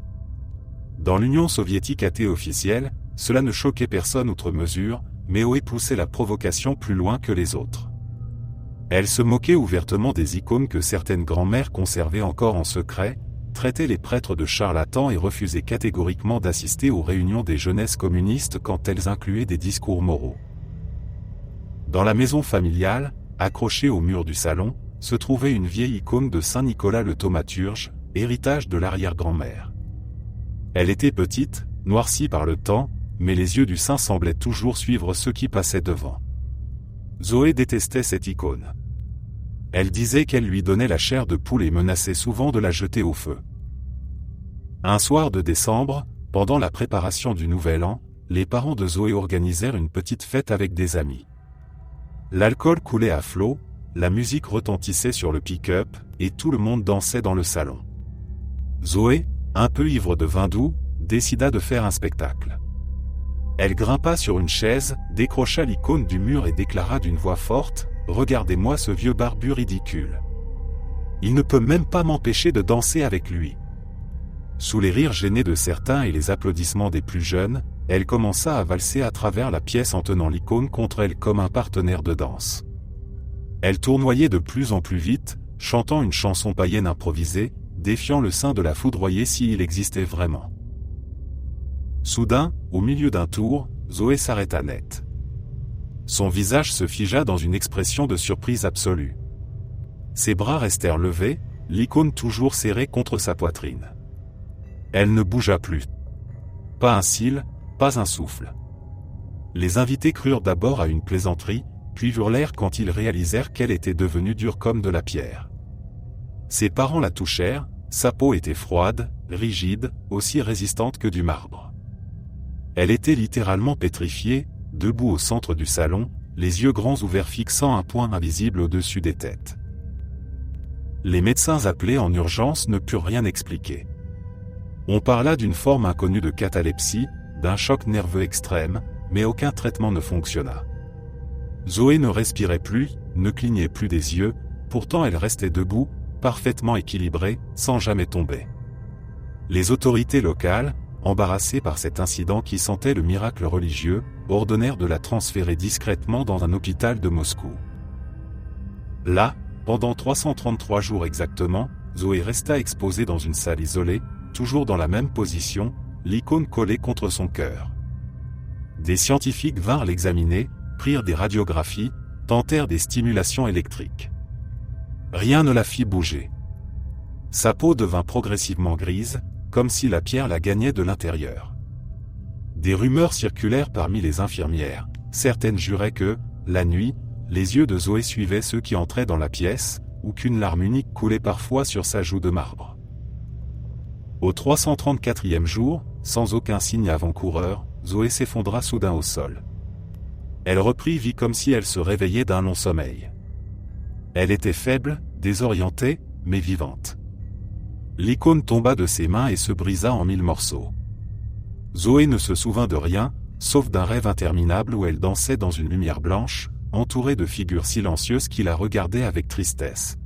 Dans l'Union soviétique athée officielle, cela ne choquait personne outre mesure, mais Zoé poussait la provocation plus loin que les autres. Elle se moquait ouvertement des icônes que certaines grand-mères conservaient encore en secret, traitait les prêtres de charlatans et refusait catégoriquement d'assister aux réunions des jeunesses communistes quand elles incluaient des discours moraux. Dans la maison familiale, accrochée au mur du salon, se trouvait une vieille icône de Saint Nicolas le thaumaturge, héritage de l'arrière-grand-mère. Elle était petite, noircie par le temps, mais les yeux du saint semblaient toujours suivre ceux qui passaient devant. Zoé détestait cette icône. Elle disait qu'elle lui donnait la chair de poule et menaçait souvent de la jeter au feu. Un soir de décembre, pendant la préparation du Nouvel An, les parents de Zoé organisèrent une petite fête avec des amis. L'alcool coulait à flots, la musique retentissait sur le pick-up, et tout le monde dansait dans le salon. Zoé, un peu ivre de vin doux, décida de faire un spectacle. Elle grimpa sur une chaise, décrocha l'icône du mur et déclara d'une voix forte : « Regardez-moi ce vieux barbu ridicule. Il ne peut même pas m'empêcher de danser avec lui. » Sous les rires gênés de certains et les applaudissements des plus jeunes, elle commença à valser à travers la pièce en tenant l'icône contre elle comme un partenaire de danse. Elle tournoyait de plus en plus vite, chantant une chanson païenne improvisée, défiant le saint de la foudroyer s'il existait vraiment. Soudain, au milieu d'un tour, Zoé s'arrêta net. Son visage se figea dans une expression de surprise absolue. Ses bras restèrent levés, l'icône toujours serrée contre sa poitrine. Elle ne bougea plus. Pas un cil, pas un souffle. Les invités crurent d'abord à une plaisanterie, puis hurlèrent quand ils réalisèrent qu'elle était devenue dure comme de la pierre. Ses parents la touchèrent, sa peau était froide, rigide, aussi résistante que du marbre. Elle était littéralement pétrifiée, debout au centre du salon, les yeux grands ouverts fixant un point invisible au-dessus des têtes. Les médecins appelés en urgence ne purent rien expliquer. On parla d'une forme inconnue de catalepsie, d'un choc nerveux extrême, mais aucun traitement ne fonctionna. Zoé ne respirait plus, ne clignait plus des yeux, pourtant elle restait debout, parfaitement équilibrée, sans jamais tomber. Les autorités locales, embarrassées par cet incident qui sentait le miracle religieux, ordonnèrent de la transférer discrètement dans un hôpital de Moscou. Là, pendant 333 jours exactement, Zoé resta exposée dans une salle isolée, toujours dans la même position, l'icône collée contre son cœur. Des scientifiques vinrent l'examiner, prirent des radiographies, tentèrent des stimulations électriques. Rien ne la fit bouger. Sa peau devint progressivement grise, comme si la pierre la gagnait de l'intérieur. Des rumeurs circulèrent parmi les infirmières, certaines juraient que, la nuit, les yeux de Zoé suivaient ceux qui entraient dans la pièce, ou qu'une larme unique coulait parfois sur sa joue de marbre. Au 334e jour, sans aucun signe avant-coureur, Zoé s'effondra soudain au sol. Elle reprit vie comme si elle se réveillait d'un long sommeil. Elle était faible, désorientée, mais vivante. L'icône tomba de ses mains et se brisa en 1000 morceaux. Zoé ne se souvint de rien, sauf d'un rêve interminable où elle dansait dans une lumière blanche, entourée de figures silencieuses qui la regardaient avec tristesse.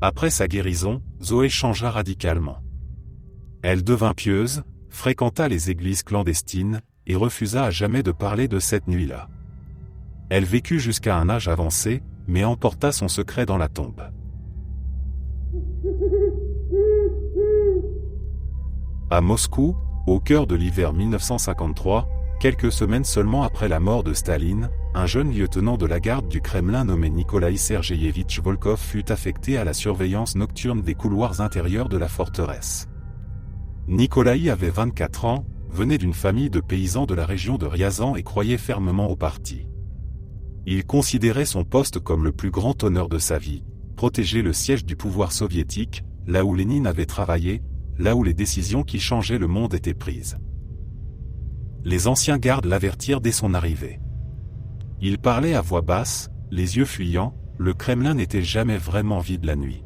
Après sa guérison, Zoé changea radicalement. Elle devint pieuse, fréquenta les églises clandestines, et refusa à jamais de parler de cette nuit-là. Elle vécut jusqu'à un âge avancé, mais emporta son secret dans la tombe. À Moscou, au cœur de l'hiver 1953, quelques semaines seulement après la mort de Staline, un jeune lieutenant de la garde du Kremlin nommé Nikolaï Sergeyevitch Volkov fut affecté à la surveillance nocturne des couloirs intérieurs de la forteresse. Nikolaï avait 24 ans, venait d'une famille de paysans de la région de Ryazan et croyait fermement au parti. Il considérait son poste comme le plus grand honneur de sa vie, protéger le siège du pouvoir soviétique, là où Lénine avait travaillé, là où les décisions qui changeaient le monde étaient prises. Les anciens gardes l'avertirent dès son arrivée. Il parlait à voix basse, les yeux fuyants, le Kremlin n'était jamais vraiment vide la nuit.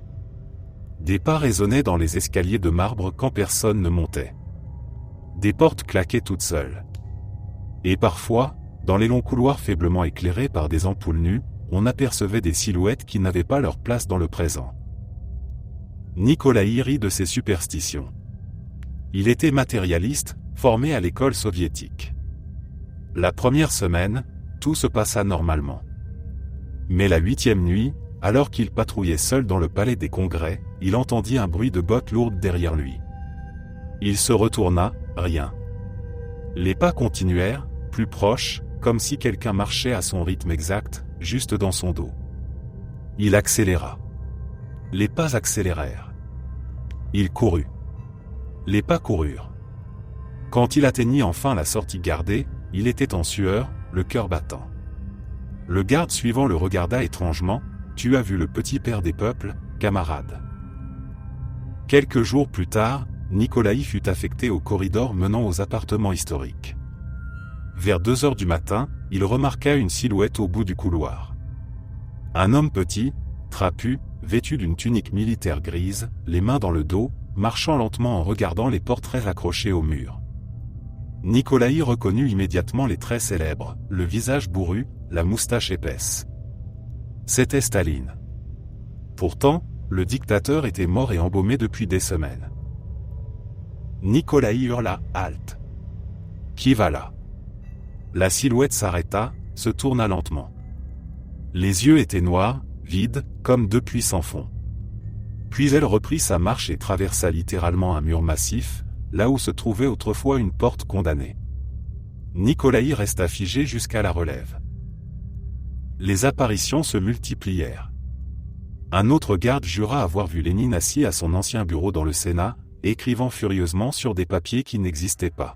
Des pas résonnaient dans les escaliers de marbre quand personne ne montait. Des portes claquaient toutes seules. Et parfois, dans les longs couloirs faiblement éclairés par des ampoules nues, on apercevait des silhouettes qui n'avaient pas leur place dans le présent. Nikolaï rit de ses superstitions. Il était matérialiste, formé à l'école soviétique. La première semaine, tout se passa normalement. Mais la 8e nuit, alors qu'il patrouillait seul dans le palais des congrès, il entendit un bruit de bottes lourdes derrière lui. Il se retourna, rien. Les pas continuèrent, plus proches, comme si quelqu'un marchait à son rythme exact, juste dans son dos. Il accéléra. Les pas accélérèrent. Il courut. Les pas coururent. Quand il atteignit enfin la sortie gardée, il était en sueur, le cœur battant. Le garde suivant le regarda étrangement. « Tu as vu le petit père des peuples, camarade. » Quelques jours plus tard, Nikolaï fut affecté au corridor menant aux appartements historiques. Vers 2 heures du matin, il remarqua une silhouette au bout du couloir. Un homme petit, trapu, vêtu d'une tunique militaire grise, les mains dans le dos, marchant lentement en regardant les portraits accrochés au mur. Nikolaï reconnut immédiatement les traits célèbres, le visage bourru, la moustache épaisse. C'était Staline. Pourtant, le dictateur était mort et embaumé depuis des semaines. Nikolaï hurla « Halte !» Qui va là ? La silhouette s'arrêta, se tourna lentement. Les yeux étaient noirs, vides, comme 2 puits sans fond. Puis elle reprit sa marche et traversa littéralement un mur massif, là où se trouvait autrefois une porte condamnée. Nikolaï resta figé jusqu'à la relève. Les apparitions se multiplièrent. Un autre garde jura avoir vu Lénine assis à son ancien bureau dans le Sénat, écrivant furieusement sur des papiers qui n'existaient pas.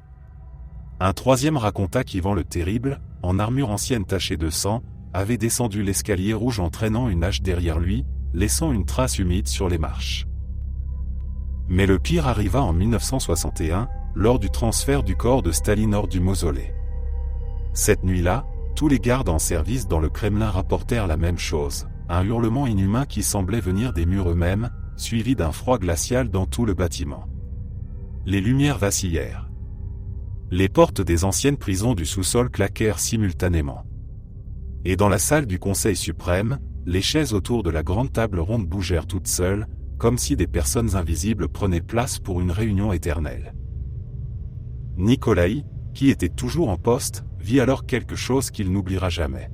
Un troisième raconta qu'Ivan le Terrible, en armure ancienne tachée de sang, avait descendu l'escalier rouge en traînant une hache derrière lui, laissant une trace humide sur les marches. Mais le pire arriva en 1961, lors du transfert du corps de Staline hors du mausolée. Cette nuit-là, tous les gardes en service dans le Kremlin rapportèrent la même chose, un hurlement inhumain qui semblait venir des murs eux-mêmes, suivi d'un froid glacial dans tout le bâtiment. Les lumières vacillèrent. Les portes des anciennes prisons du sous-sol claquèrent simultanément. Et dans la salle du Conseil suprême, les chaises autour de la grande table ronde bougèrent toutes seules, comme si des personnes invisibles prenaient place pour une réunion éternelle. Nikolaï, qui était toujours en poste, vit alors quelque chose qu'il n'oubliera jamais.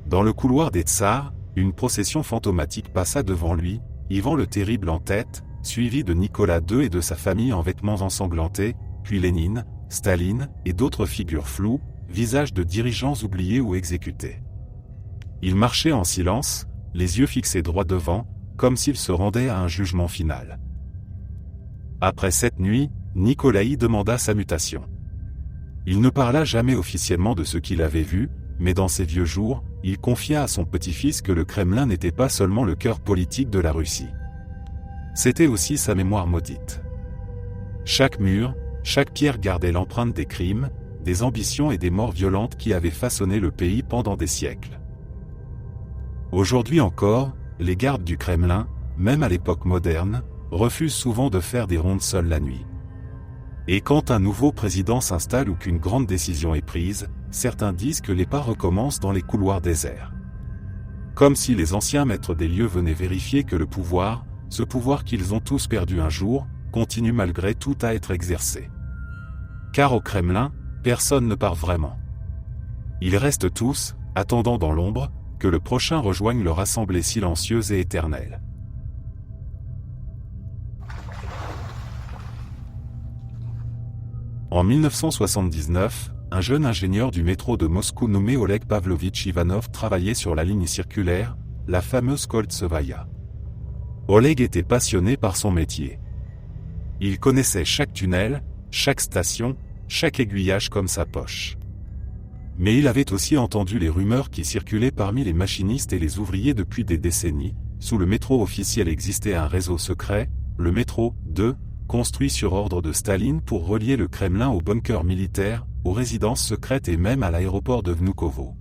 Dans le couloir des tsars, une procession fantomatique passa devant lui, Ivan le Terrible en tête, suivi de Nicolas II et de sa famille en vêtements ensanglantés, puis Lénine, Staline et d'autres figures floues, visages de dirigeants oubliés ou exécutés. Ils marchaient en silence, les yeux fixés droit devant, comme s'il se rendait à un jugement final. Après cette nuit, Nikolaï demanda sa mutation. Il ne parla jamais officiellement de ce qu'il avait vu, mais dans ses vieux jours, il confia à son petit-fils que le Kremlin n'était pas seulement le cœur politique de la Russie. C'était aussi sa mémoire maudite. Chaque mur, chaque pierre gardait l'empreinte des crimes, des ambitions et des morts violentes qui avaient façonné le pays pendant des siècles. Aujourd'hui encore, les gardes du Kremlin, même à l'époque moderne, refusent souvent de faire des rondes seules la nuit. Et quand un nouveau président s'installe ou qu'une grande décision est prise, certains disent que les pas recommencent dans les couloirs déserts. Comme si les anciens maîtres des lieux venaient vérifier que le pouvoir, ce pouvoir qu'ils ont tous perdu un jour, continue malgré tout à être exercé. Car au Kremlin, personne ne part vraiment. Ils restent tous, attendant dans l'ombre, que le prochain rejoigne leur assemblée silencieuse et éternelle. En 1979, un jeune ingénieur du métro de Moscou nommé Oleg Pavlovitch Ivanov travaillait sur la ligne circulaire, la fameuse Koltsevaya. Oleg était passionné par son métier. Il connaissait chaque tunnel, chaque station, chaque aiguillage comme sa poche. Mais il avait aussi entendu les rumeurs qui circulaient parmi les machinistes et les ouvriers depuis des décennies. Sous le métro officiel existait un réseau secret, le métro 2, construit sur ordre de Staline pour relier le Kremlin aux bunkers militaires, aux résidences secrètes et même à l'aéroport de Vnukovo.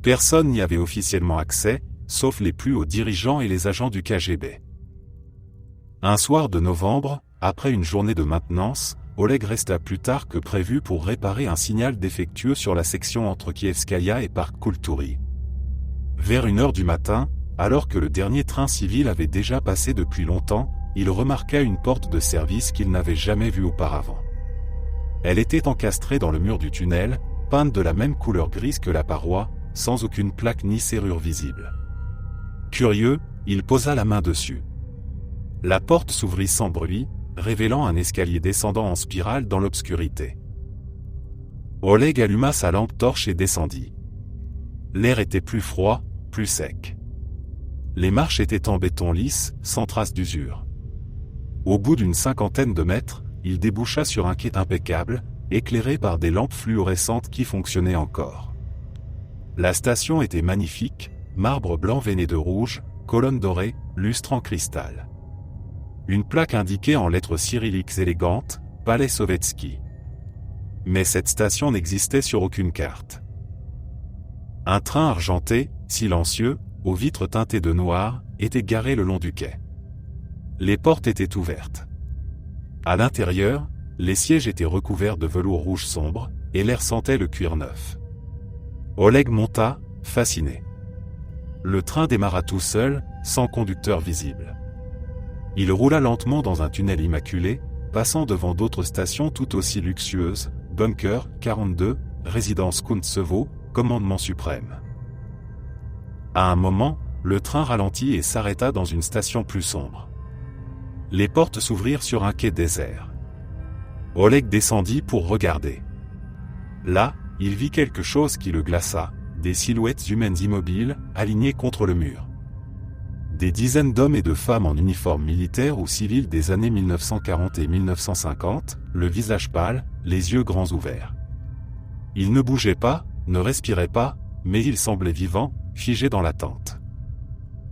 Personne n'y avait officiellement accès, sauf les plus hauts dirigeants et les agents du KGB. Un soir de novembre, après une journée de maintenance, Oleg resta plus tard que prévu pour réparer un signal défectueux sur la section entre Kievskaya et Parc Kulturi. Vers 1h du matin, alors que le dernier train civil avait déjà passé depuis longtemps, il remarqua une porte de service qu'il n'avait jamais vue auparavant. Elle était encastrée dans le mur du tunnel, peinte de la même couleur grise que la paroi, sans aucune plaque ni serrure visible. Curieux, il posa la main dessus. La porte s'ouvrit sans bruit, révélant un escalier descendant en spirale dans l'obscurité. Oleg alluma sa lampe torche et descendit. L'air était plus froid, plus sec. Les marches étaient en béton lisse, sans trace d'usure. Au bout d'une 50aine de mètres, il déboucha sur un quai impeccable, éclairé par des lampes fluorescentes qui fonctionnaient encore. La station était magnifique, marbre blanc veiné de rouge, colonnes dorées, lustre en cristal. Une plaque indiquait en lettres cyrilliques élégantes, Palais Sovetski. Mais cette station n'existait sur aucune carte. Un train argenté, silencieux, aux vitres teintées de noir, était garé le long du quai. Les portes étaient ouvertes. À l'intérieur, les sièges étaient recouverts de velours rouge sombre, et l'air sentait le cuir neuf. Oleg monta, fasciné. Le train démarra tout seul, sans conducteur visible. Il roula lentement dans un tunnel immaculé, passant devant d'autres stations tout aussi luxueuses, Bunker 42, Résidence Kuntsevo, Commandement suprême. À un moment, le train ralentit et s'arrêta dans une station plus sombre. Les portes s'ouvrirent sur un quai désert. Oleg descendit pour regarder. Là, il vit quelque chose qui le glaça, des silhouettes humaines immobiles, alignées contre le mur. Des dizaines d'hommes et de femmes en uniforme militaire ou civil des années 1940 et 1950, le visage pâle, les yeux grands ouverts. Ils ne bougeaient pas, ne respiraient pas, mais ils semblaient vivants, figés dans l'attente.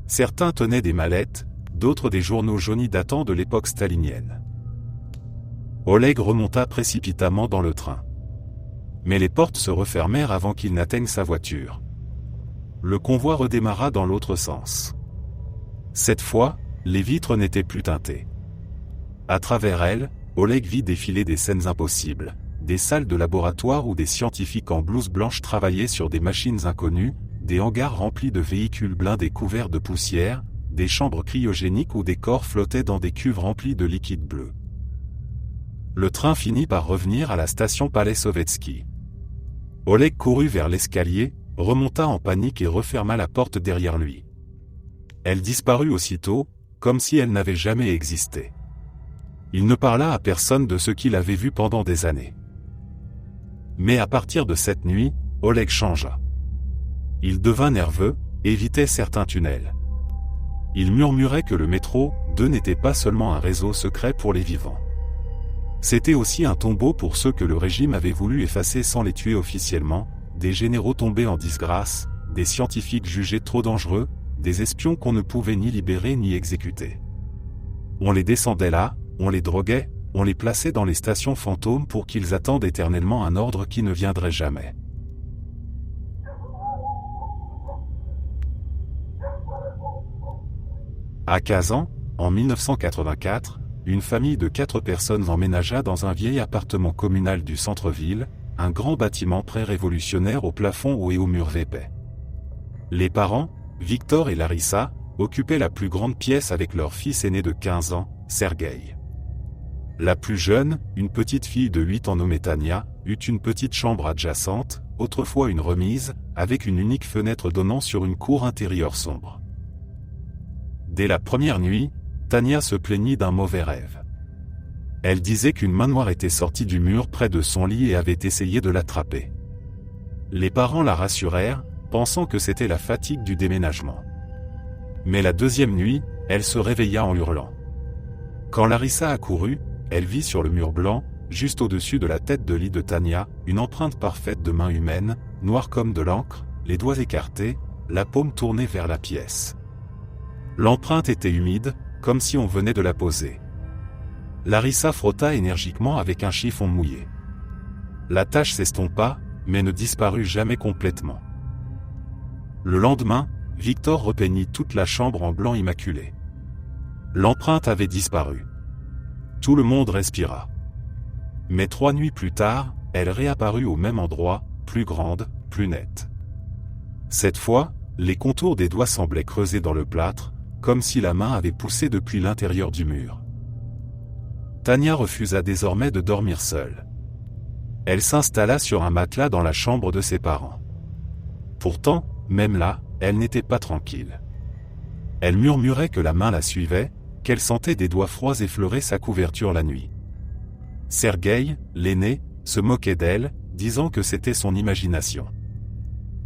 Certains tenaient des mallettes, d'autres des journaux jaunis datant de l'époque stalinienne. Oleg remonta précipitamment dans le train. Mais les portes se refermèrent avant qu'il n'atteigne sa voiture. Le convoi redémarra dans l'autre sens. Cette fois, les vitres n'étaient plus teintées. À travers elles, Oleg vit défiler des scènes impossibles, des salles de laboratoire où des scientifiques en blouse blanche travaillaient sur des machines inconnues, des hangars remplis de véhicules blindés couverts de poussière, des chambres cryogéniques où des corps flottaient dans des cuves remplies de liquide bleu. Le train finit par revenir à la station Palais Sovetski. Oleg courut vers l'escalier, remonta en panique et referma la porte derrière lui. Elle disparut aussitôt, comme si elle n'avait jamais existé. Il ne parla à personne de ce qu'il avait vu pendant des années. Mais à partir de cette nuit, Oleg changea. Il devint nerveux, évitait certains tunnels. Il murmurait que le métro 2 n'était pas seulement un réseau secret pour les vivants. C'était aussi un tombeau pour ceux que le régime avait voulu effacer sans les tuer officiellement, des généraux tombés en disgrâce, des scientifiques jugés trop dangereux, des espions qu'on ne pouvait ni libérer ni exécuter. On les descendait là, on les droguait, on les plaçait dans les stations fantômes pour qu'ils attendent éternellement un ordre qui ne viendrait jamais. À Kazan, en 1984, une famille de 4 personnes emménagea dans un vieil appartement communal du centre-ville, un grand bâtiment pré-révolutionnaire au plafond haut et aux murs épais. Les parents, Victor et Larissa, occupaient la plus grande pièce avec leur fils aîné de 15 ans, Sergueï. La plus jeune, une petite fille de 8 ans nommée Tania, eut une petite chambre adjacente, autrefois une remise, avec une unique fenêtre donnant sur une cour intérieure sombre. Dès la première nuit, Tania se plaignit d'un mauvais rêve. Elle disait qu'une main noire était sortie du mur près de son lit et avait essayé de l'attraper. Les parents la rassurèrent, pensant que c'était la fatigue du déménagement. Mais la deuxième nuit, elle se réveilla en hurlant. Quand Larissa accourut, elle vit sur le mur blanc, juste au-dessus de la tête de lit de Tania, une empreinte parfaite de main humaine, noire comme de l'encre, les doigts écartés, la paume tournée vers la pièce. L'empreinte était humide, comme si on venait de la poser. Larissa frotta énergiquement avec un chiffon mouillé. La tache s'estompa, mais ne disparut jamais complètement. Le lendemain, Victor repeignit toute la chambre en blanc immaculé. L'empreinte avait disparu. Tout le monde respira. Mais 3 nuits plus tard, elle réapparut au même endroit, plus grande, plus nette. Cette fois, les contours des doigts semblaient creusés dans le plâtre, comme si la main avait poussé depuis l'intérieur du mur. Tania refusa désormais de dormir seule. Elle s'installa sur un matelas dans la chambre de ses parents. Pourtant, même là, elle n'était pas tranquille. Elle murmurait que la main la suivait, qu'elle sentait des doigts froids effleurer sa couverture la nuit. Sergueï, l'aîné, se moquait d'elle, disant que c'était son imagination.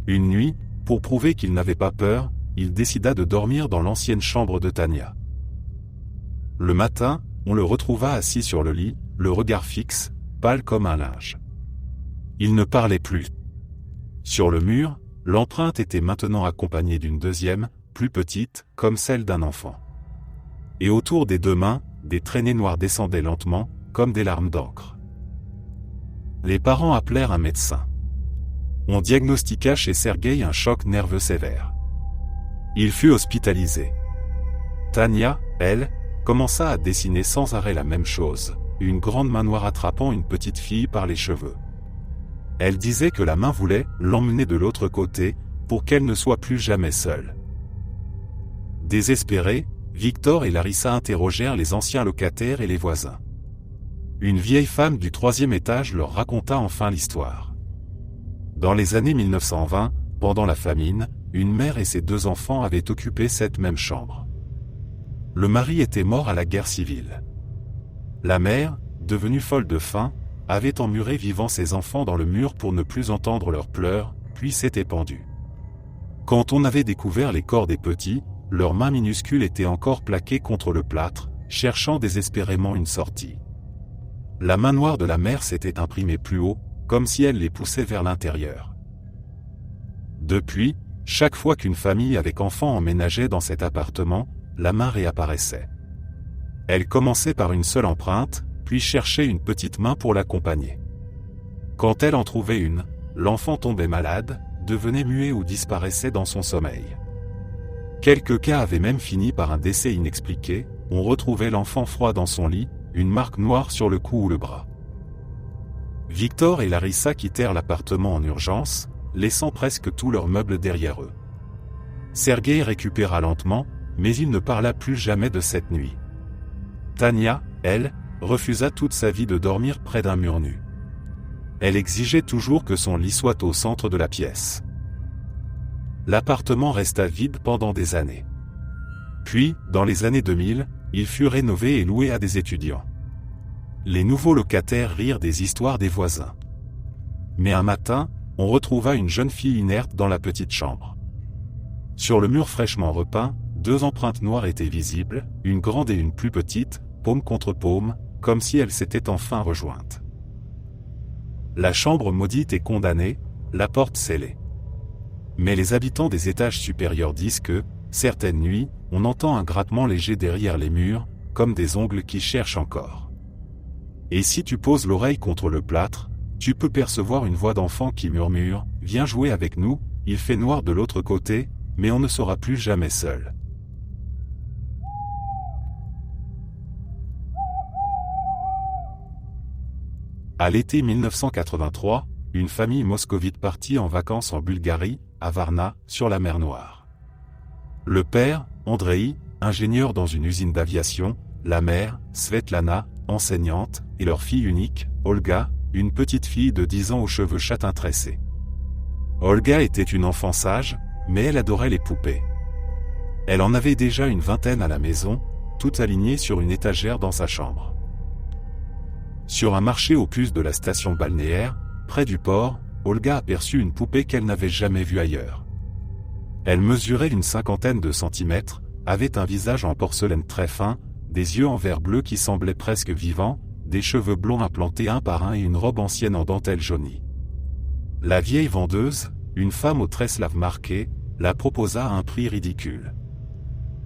Une nuit, pour prouver qu'il n'avait pas peur, il décida de dormir dans l'ancienne chambre de Tania. Le matin, on le retrouva assis sur le lit, le regard fixe, pâle comme un linge. Il ne parlait plus. Sur le mur, l'empreinte était maintenant accompagnée d'une deuxième, plus petite, comme celle d'un enfant. Et autour des 2 mains, des traînées noires descendaient lentement, comme des larmes d'encre. Les parents appelèrent un médecin. On diagnostiqua chez Sergueï un choc nerveux sévère. Il fut hospitalisé. Tania, elle, commença à dessiner sans arrêt la même chose, une grande main noire attrapant une petite fille par les cheveux. Elle disait que la main voulait l'emmener de l'autre côté, pour qu'elle ne soit plus jamais seule. Désespérés, Victor et Larissa interrogèrent les anciens locataires et les voisins. Une vieille femme du 3e étage leur raconta enfin l'histoire. Dans les années 1920, pendant la famine, une mère et ses 2 enfants avaient occupé cette même chambre. Le mari était mort à la guerre civile. La mère, devenue folle de faim, avait emmuré vivant ses enfants dans le mur pour ne plus entendre leurs pleurs, puis s'était pendue. Quand on avait découvert les corps des petits, leurs mains minuscules étaient encore plaquées contre le plâtre, cherchant désespérément une sortie. La main noire de la mère s'était imprimée plus haut, comme si elle les poussait vers l'intérieur. Depuis, chaque fois qu'une famille avec enfants emménageait dans cet appartement, la main réapparaissait. Elle commençait par une seule empreinte, puis cherchait une petite main pour l'accompagner. Quand elle en trouvait une, l'enfant tombait malade, devenait muet ou disparaissait dans son sommeil. Quelques cas avaient même fini par un décès inexpliqué, on retrouvait l'enfant froid dans son lit, une marque noire sur le cou ou le bras. Victor et Larissa quittèrent l'appartement en urgence, laissant presque tous leurs meubles derrière eux. Sergueï récupéra lentement, mais il ne parla plus jamais de cette nuit. Tania, elle, refusa toute sa vie de dormir près d'un mur nu. Elle exigeait toujours que son lit soit au centre de la pièce. L'appartement resta vide pendant des années. Puis, dans les années 2000, il fut rénové et loué à des étudiants. Les nouveaux locataires rirent des histoires des voisins. Mais un matin, on retrouva une jeune fille inerte dans la petite chambre. Sur le mur fraîchement repeint, 2 empreintes noires étaient visibles, une grande et une plus petite, paume contre paume, comme si elles s'étaient enfin rejointes. La chambre maudite est condamnée, la porte scellée. Mais les habitants des étages supérieurs disent que, certaines nuits, on entend un grattement léger derrière les murs, comme des ongles qui cherchent encore. Et si tu poses l'oreille contre le plâtre, tu peux percevoir une voix d'enfant qui murmure « Viens jouer avec nous, il fait noir de l'autre côté, mais on ne sera plus jamais seul. » À l'été 1983, une famille moscovite partit en vacances en Bulgarie, à Varna, sur la mer Noire. Le père, Andreï, ingénieur dans une usine d'aviation, la mère, Svetlana, enseignante, et leur fille unique, Olga, une petite fille de 10 ans aux cheveux châtains tressés. Olga était une enfant sage, mais elle adorait les poupées. Elle en avait déjà une 20aine à la maison, toutes alignées sur une étagère dans sa chambre. Sur un marché aux puces de la station balnéaire, près du port, Olga aperçut une poupée qu'elle n'avait jamais vue ailleurs. Elle mesurait une 50aine de centimètres, avait un visage en porcelaine très fin, des yeux en verre bleu qui semblaient presque vivants, des cheveux blonds implantés un par un et une robe ancienne en dentelle jaunie. La vieille vendeuse, une femme aux tresses lave marquées, la proposa à un prix ridicule.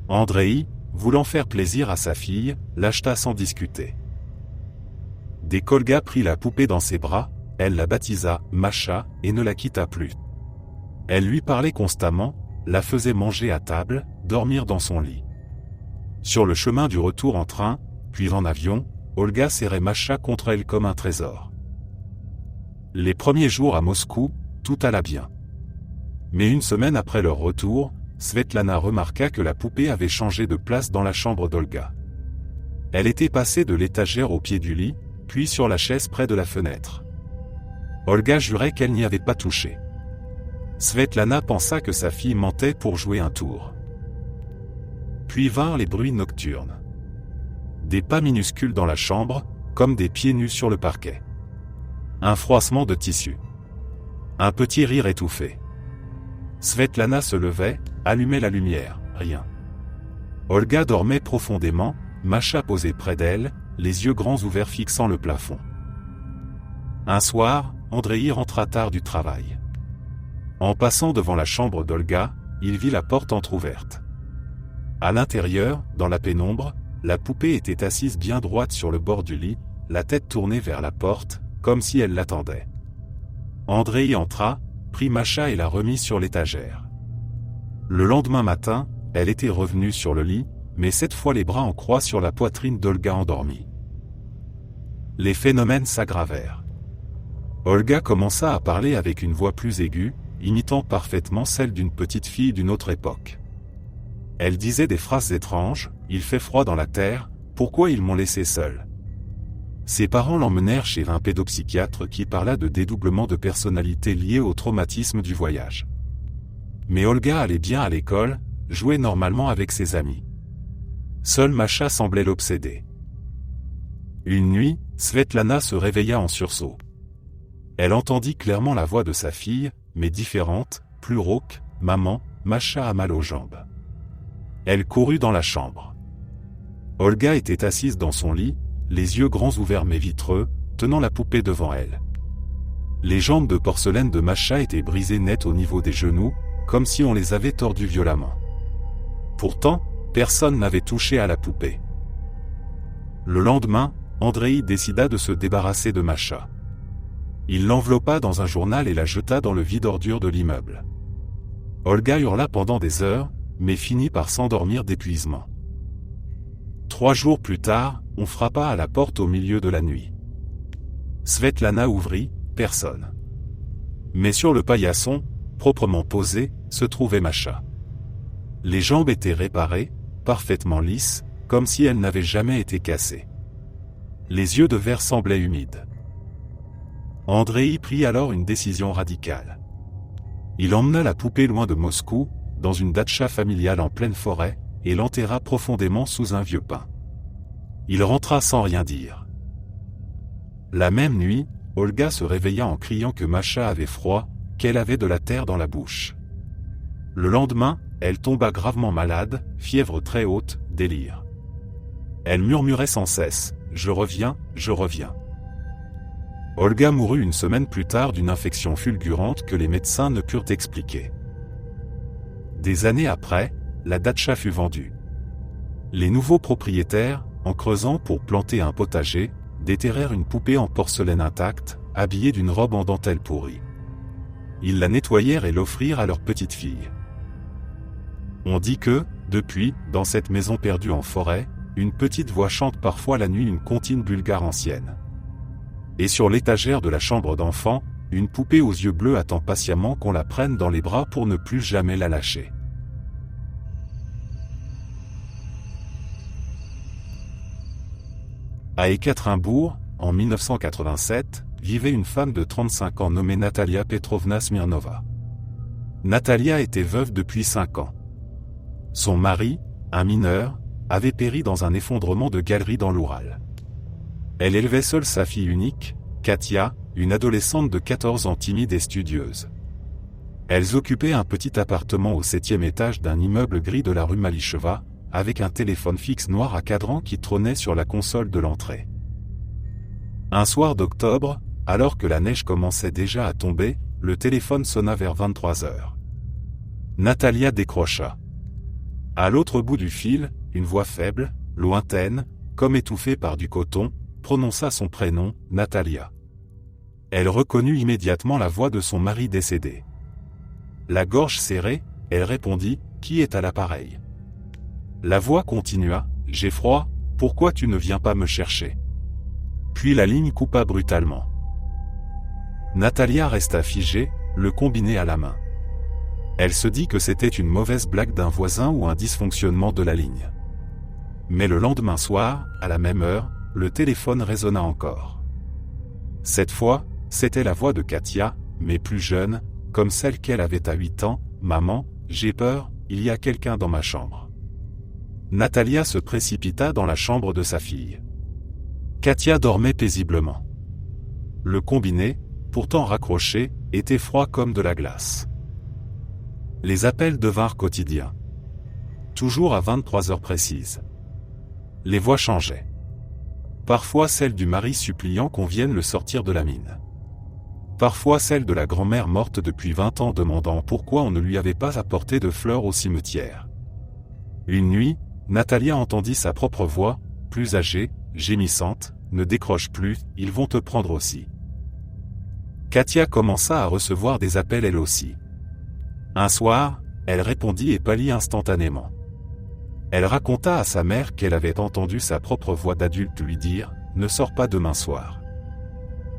Andreï, voulant faire plaisir à sa fille, l'acheta sans discuter. Dès qu'Olga prit la poupée dans ses bras, elle la baptisa « Masha » et ne la quitta plus. Elle lui parlait constamment, la faisait manger à table, dormir dans son lit. Sur le chemin du retour en train, puis en avion, Olga serrait Masha contre elle comme un trésor. Les premiers jours à Moscou, tout alla bien. Mais une semaine après leur retour, Svetlana remarqua que la poupée avait changé de place dans la chambre d'Olga. Elle était passée de l'étagère au pied du lit, puis sur la chaise près de la fenêtre. Olga jurait qu'elle n'y avait pas touché. Svetlana pensa que sa fille mentait pour jouer un tour. Puis vinrent les bruits nocturnes. Des pas minuscules dans la chambre, comme des pieds nus sur le parquet. Un froissement de tissu. Un petit rire étouffé. Svetlana se levait, allumait la lumière, rien. Olga dormait profondément, Masha posée près d'elle, les yeux grands ouverts fixant le plafond. Un soir, Andreï rentra tard du travail. En passant devant la chambre d'Olga, il vit la porte entr'ouverte. À l'intérieur, dans la pénombre, la poupée était assise bien droite sur le bord du lit, la tête tournée vers la porte, comme si elle l'attendait. Andreï entra, prit Masha et la remit sur l'étagère. Le lendemain matin, elle était revenue sur le lit, mais cette fois les bras en croix sur la poitrine d'Olga endormie. Les phénomènes s'aggravèrent. Olga commença à parler avec une voix plus aiguë, imitant parfaitement celle d'une petite fille d'une autre époque. Elle disait des phrases étranges, « Il fait froid dans la terre, pourquoi ils m'ont laissé seule ?» Ses parents l'emmenèrent chez un pédopsychiatre qui parla de dédoublement de personnalité lié au traumatisme du voyage. Mais Olga allait bien à l'école, jouait normalement avec ses amis. Seule Masha semblait l'obséder. Une nuit, Svetlana se réveilla en sursaut. Elle entendit clairement la voix de sa fille, mais différente, plus rauque, « Maman, Masha a mal aux jambes. » Elle courut dans la chambre. Olga était assise dans son lit, les yeux grands ouverts mais vitreux, tenant la poupée devant elle. Les jambes de porcelaine de Masha étaient brisées net au niveau des genoux, comme si on les avait tordues violemment. Pourtant, personne n'avait touché à la poupée. Le lendemain, Andreï décida de se débarrasser de Masha. Il l'enveloppa dans un journal et la jeta dans le vide-ordures de l'immeuble. Olga hurla pendant des heures, mais finit par s'endormir d'épuisement. 3 jours plus tard, on frappa à la porte au milieu de la nuit. Svetlana ouvrit, personne. Mais sur le paillasson, proprement posé, se trouvait Masha. Les jambes étaient réparées, parfaitement lisses, comme si elles n'avaient jamais été cassées. Les yeux de verre semblaient humides. Andreï prit alors une décision radicale. Il emmena la poupée loin de Moscou, dans une datcha familiale en pleine forêt, et l'enterra profondément sous un vieux pin. Il rentra sans rien dire. La même nuit, Olga se réveilla en criant que Masha avait froid, qu'elle avait de la terre dans la bouche. Le lendemain, elle tomba gravement malade, fièvre très haute, délire. Elle murmurait sans cesse « Je reviens, je reviens ». Olga mourut une semaine plus tard d'une infection fulgurante que les médecins ne purent expliquer. Des années après, la datcha fut vendue. Les nouveaux propriétaires, en creusant pour planter un potager, déterrèrent une poupée en porcelaine intacte, habillée d'une robe en dentelle pourrie. Ils la nettoyèrent et l'offrirent à leur petite fille. On dit que, depuis, dans cette maison perdue en forêt, une petite voix chante parfois la nuit une comptine bulgare ancienne. Et sur l'étagère de la chambre d'enfant, une poupée aux yeux bleus attend patiemment qu'on la prenne dans les bras pour ne plus jamais la lâcher. À Ekaterinbourg, en 1987, vivait une femme de 35 ans nommée Natalia Petrovna Smirnova. Natalia était veuve depuis 5 ans. Son mari, un mineur, avait péri dans un effondrement de galerie dans l'Oural. Elle élevait seule sa fille unique, Katia, une adolescente de 14 ans timide et studieuse. Elles occupaient un petit appartement au 7e étage d'un immeuble gris de la rue Malicheva, avec un téléphone fixe noir à cadran qui trônait sur la console de l'entrée. Un soir d'octobre, alors que la neige commençait déjà à tomber, le téléphone sonna vers 23 heures. Natalia décrocha. À l'autre bout du fil, une voix faible, lointaine, comme étouffée par du coton, prononça son prénom, Natalia. Elle reconnut immédiatement la voix de son mari décédé. La gorge serrée, elle répondit « Qui est à l'appareil ?» La voix continua « J'ai froid, pourquoi tu ne viens pas me chercher ?» Puis la ligne coupa brutalement. Natalia resta figée, le combiné à la main. Elle se dit que c'était une mauvaise blague d'un voisin ou un dysfonctionnement de la ligne. Mais le lendemain soir, à la même heure, le téléphone résonna encore. Cette fois, c'était la voix de Katia, mais plus jeune, comme celle qu'elle avait à 8 ans. « Maman, j'ai peur, il y a quelqu'un dans ma chambre. » Natalia se précipita dans la chambre de sa fille. Katia dormait paisiblement. Le combiné, pourtant raccroché, était froid comme de la glace. Les appels devinrent quotidiens. Toujours à 23 heures précises. Les voix changeaient. Parfois celle du mari suppliant qu'on vienne le sortir de la mine. Parfois celle de la grand-mère morte depuis 20 ans demandant pourquoi on ne lui avait pas apporté de fleurs au cimetière. Une nuit, Natalia entendit sa propre voix, plus âgée, gémissante, « Ne décroche plus, ils vont te prendre aussi. » Katia commença à recevoir des appels elle aussi. Un soir, elle répondit et pâlit instantanément. Elle raconta à sa mère qu'elle avait entendu sa propre voix d'adulte lui dire « Ne sors pas demain soir.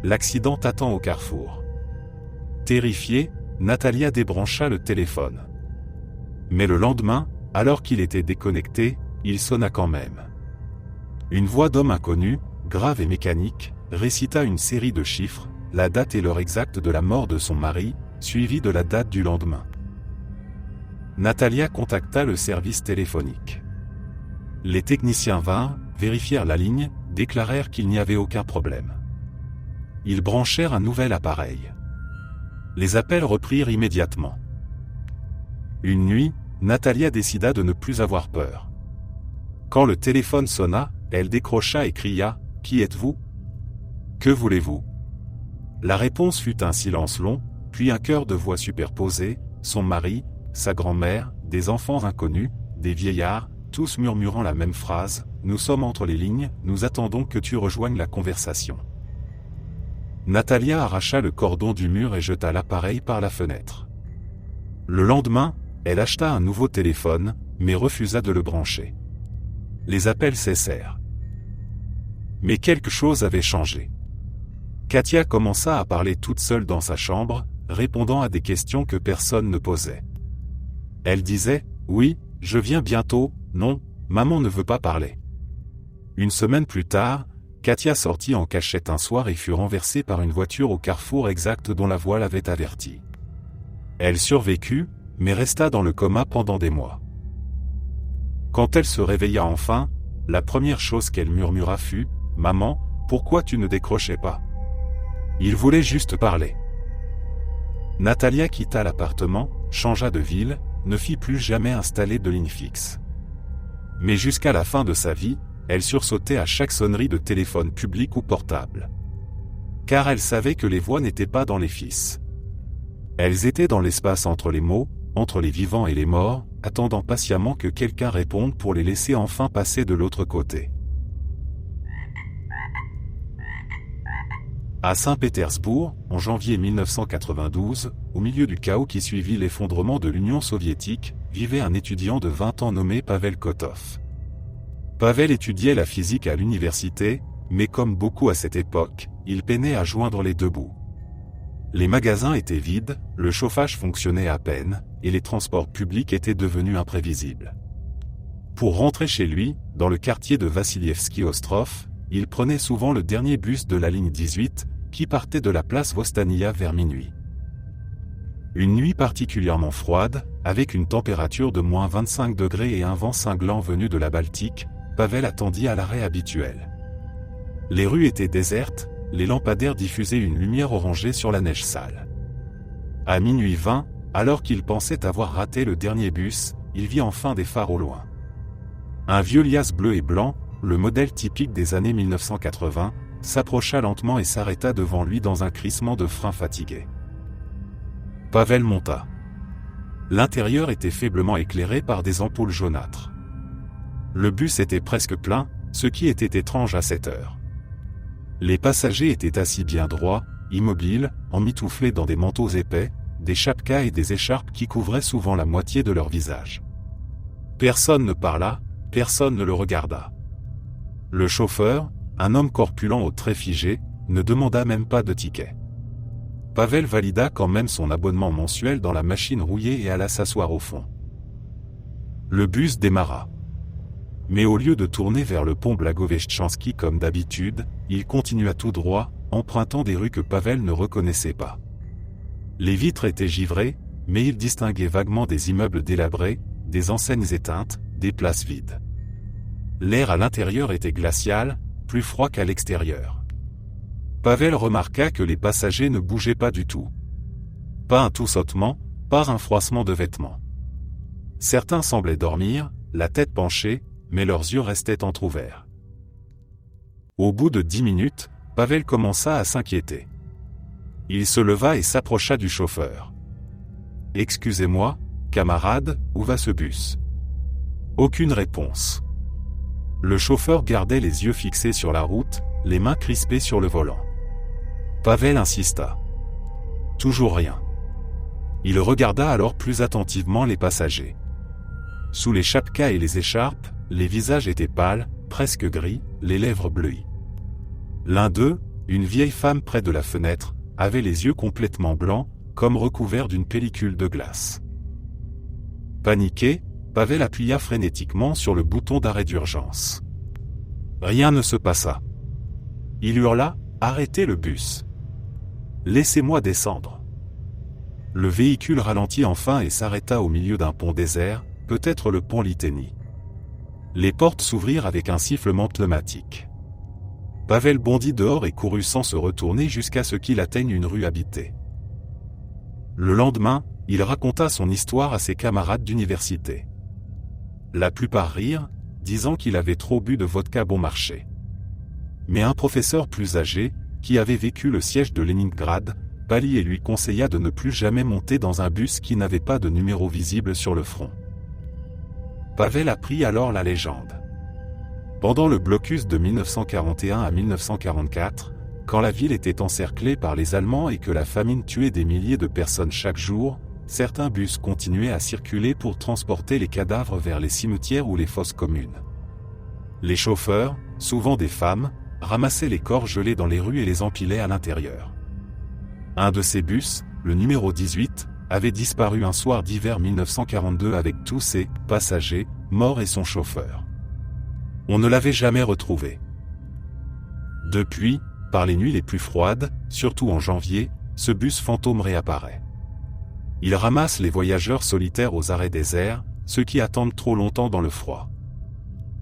L'accident t'attend au carrefour. » Terrifiée, Natalia débrancha le téléphone. Mais le lendemain, alors qu'il était déconnecté, il sonna quand même. Une voix d'homme inconnu, grave et mécanique, récita une série de chiffres, la date et l'heure exacte de la mort de son mari, suivie de la date du lendemain. Natalia contacta le service téléphonique. Les techniciens vinrent, vérifièrent la ligne, déclarèrent qu'il n'y avait aucun problème. Ils branchèrent un nouvel appareil. Les appels reprirent immédiatement. Une nuit, Natalia décida de ne plus avoir peur. Quand le téléphone sonna, elle décrocha et cria « Qui êtes-vous ? Que voulez-vous » La réponse fut un silence long, puis un chœur de voix superposées, son mari, sa grand-mère, des enfants inconnus, des vieillards, tous murmurant la même phrase « Nous sommes entre les lignes, nous attendons que tu rejoignes la conversation. » Natalia arracha le cordon du mur et jeta l'appareil par la fenêtre. Le lendemain, elle acheta un nouveau téléphone, mais refusa de le brancher. Les appels cessèrent. Mais quelque chose avait changé. Katia commença à parler toute seule dans sa chambre, répondant à des questions que personne ne posait. Elle disait « Oui, je viens bientôt, non, maman ne veut pas parler. » Une semaine plus tard, Katia sortit en cachette un soir et fut renversée par une voiture au carrefour exact dont la voix l'avait avertie. Elle survécut, mais resta dans le coma pendant des mois. Quand elle se réveilla enfin, la première chose qu'elle murmura fut « Maman, pourquoi tu ne décrochais pas ? Il voulait juste parler. » Natalia quitta l'appartement, changea de ville, ne fit plus jamais installer de ligne fixe. Mais jusqu'à la fin de sa vie, elle sursautait à chaque sonnerie de téléphone public ou portable. Car elle savait que les voix n'étaient pas dans les fils. Elles étaient dans l'espace entre les mots, entre les vivants et les morts, attendant patiemment que quelqu'un réponde pour les laisser enfin passer de l'autre côté. À Saint-Pétersbourg, en janvier 1992, au milieu du chaos qui suivit l'effondrement de l'Union soviétique, vivait un étudiant de 20 ans nommé Pavel Kotov. Pavel étudiait la physique à l'université, mais comme beaucoup à cette époque, il peinait à joindre les deux bouts. Les magasins étaient vides, le chauffage fonctionnait à peine, et les transports publics étaient devenus imprévisibles. Pour rentrer chez lui, dans le quartier de Vassilievski Ostrov, il prenait souvent le dernier bus de la ligne 18, qui partait de la place Vostania vers minuit. Une nuit particulièrement froide, avec une température de moins 25 degrés et un vent cinglant venu de la Baltique, Pavel attendit à l'arrêt habituel. Les rues étaient désertes, les lampadaires diffusaient une lumière orangée sur la neige sale. À minuit 20, alors qu'il pensait avoir raté le dernier bus, il vit enfin des phares au loin. Un vieux lias bleu et blanc, le modèle typique des années 1980, s'approcha lentement et s'arrêta devant lui dans un crissement de frein fatigué. Pavel monta. L'intérieur était faiblement éclairé par des ampoules jaunâtres. Le bus était presque plein, ce qui était étrange à cette heure. Les passagers étaient assis bien droits, immobiles, emmitouflés dans des manteaux épais, des chapkas et des écharpes qui couvraient souvent la moitié de leur visage. Personne ne parla, personne ne le regarda. Le chauffeur, un homme corpulent aux traits figés, ne demanda même pas de ticket. Pavel valida quand même son abonnement mensuel dans la machine rouillée et alla s'asseoir au fond. Le bus démarra. Mais au lieu de tourner vers le pont Blagoveshchanski comme d'habitude, il continua tout droit, empruntant des rues que Pavel ne reconnaissait pas. Les vitres étaient givrées, mais il distinguait vaguement des immeubles délabrés, des enseignes éteintes, des places vides. L'air à l'intérieur était glacial, plus froid qu'à l'extérieur. Pavel remarqua que les passagers ne bougeaient pas du tout. Pas un tout sautement, pas un froissement de vêtements. Certains semblaient dormir, la tête penchée, mais leurs yeux restaient entr'ouverts. Au bout de 10 minutes, Pavel commença à s'inquiéter. Il se leva et s'approcha du chauffeur. « Excusez-moi, camarade, où va ce bus ?» Aucune réponse. Le chauffeur gardait les yeux fixés sur la route, les mains crispées sur le volant. Pavel insista. Toujours rien. Il regarda alors plus attentivement les passagers. Sous les chapkas et les écharpes, les visages étaient pâles, presque gris, les lèvres bleuies. L'un d'eux, une vieille femme près de la fenêtre, avait les yeux complètement blancs, comme recouverts d'une pellicule de glace. Paniqué, Pavel appuya frénétiquement sur le bouton d'arrêt d'urgence. Rien ne se passa. Il hurla « Arrêtez le bus ! Laissez-moi descendre !» Le véhicule ralentit enfin et s'arrêta au milieu d'un pont désert, peut-être le pont Liteni. Les portes s'ouvrirent avec un sifflement pneumatique. Pavel bondit dehors et courut sans se retourner jusqu'à ce qu'il atteigne une rue habitée. Le lendemain, il raconta son histoire à ses camarades d'université. La plupart rirent, disant qu'il avait trop bu de vodka bon marché. Mais un professeur plus âgé, qui avait vécu le siège de Leningrad, pâlit et lui conseilla de ne plus jamais monter dans un bus qui n'avait pas de numéro visible sur le front. Pavel apprit alors la légende. Pendant le blocus de 1941 à 1944, quand la ville était encerclée par les Allemands et que la famine tuait des milliers de personnes chaque jour, certains bus continuaient à circuler pour transporter les cadavres vers les cimetières ou les fosses communes. Les chauffeurs, souvent des femmes, ramassaient les corps gelés dans les rues et les empilaient à l'intérieur. Un de ces bus, le numéro 18, avait disparu un soir d'hiver 1942 avec tous ses passagers, morts et son chauffeur. On ne l'avait jamais retrouvé. Depuis, par les nuits les plus froides, surtout en janvier, ce bus fantôme réapparaît. Il ramasse les voyageurs solitaires aux arrêts déserts, ceux qui attendent trop longtemps dans le froid.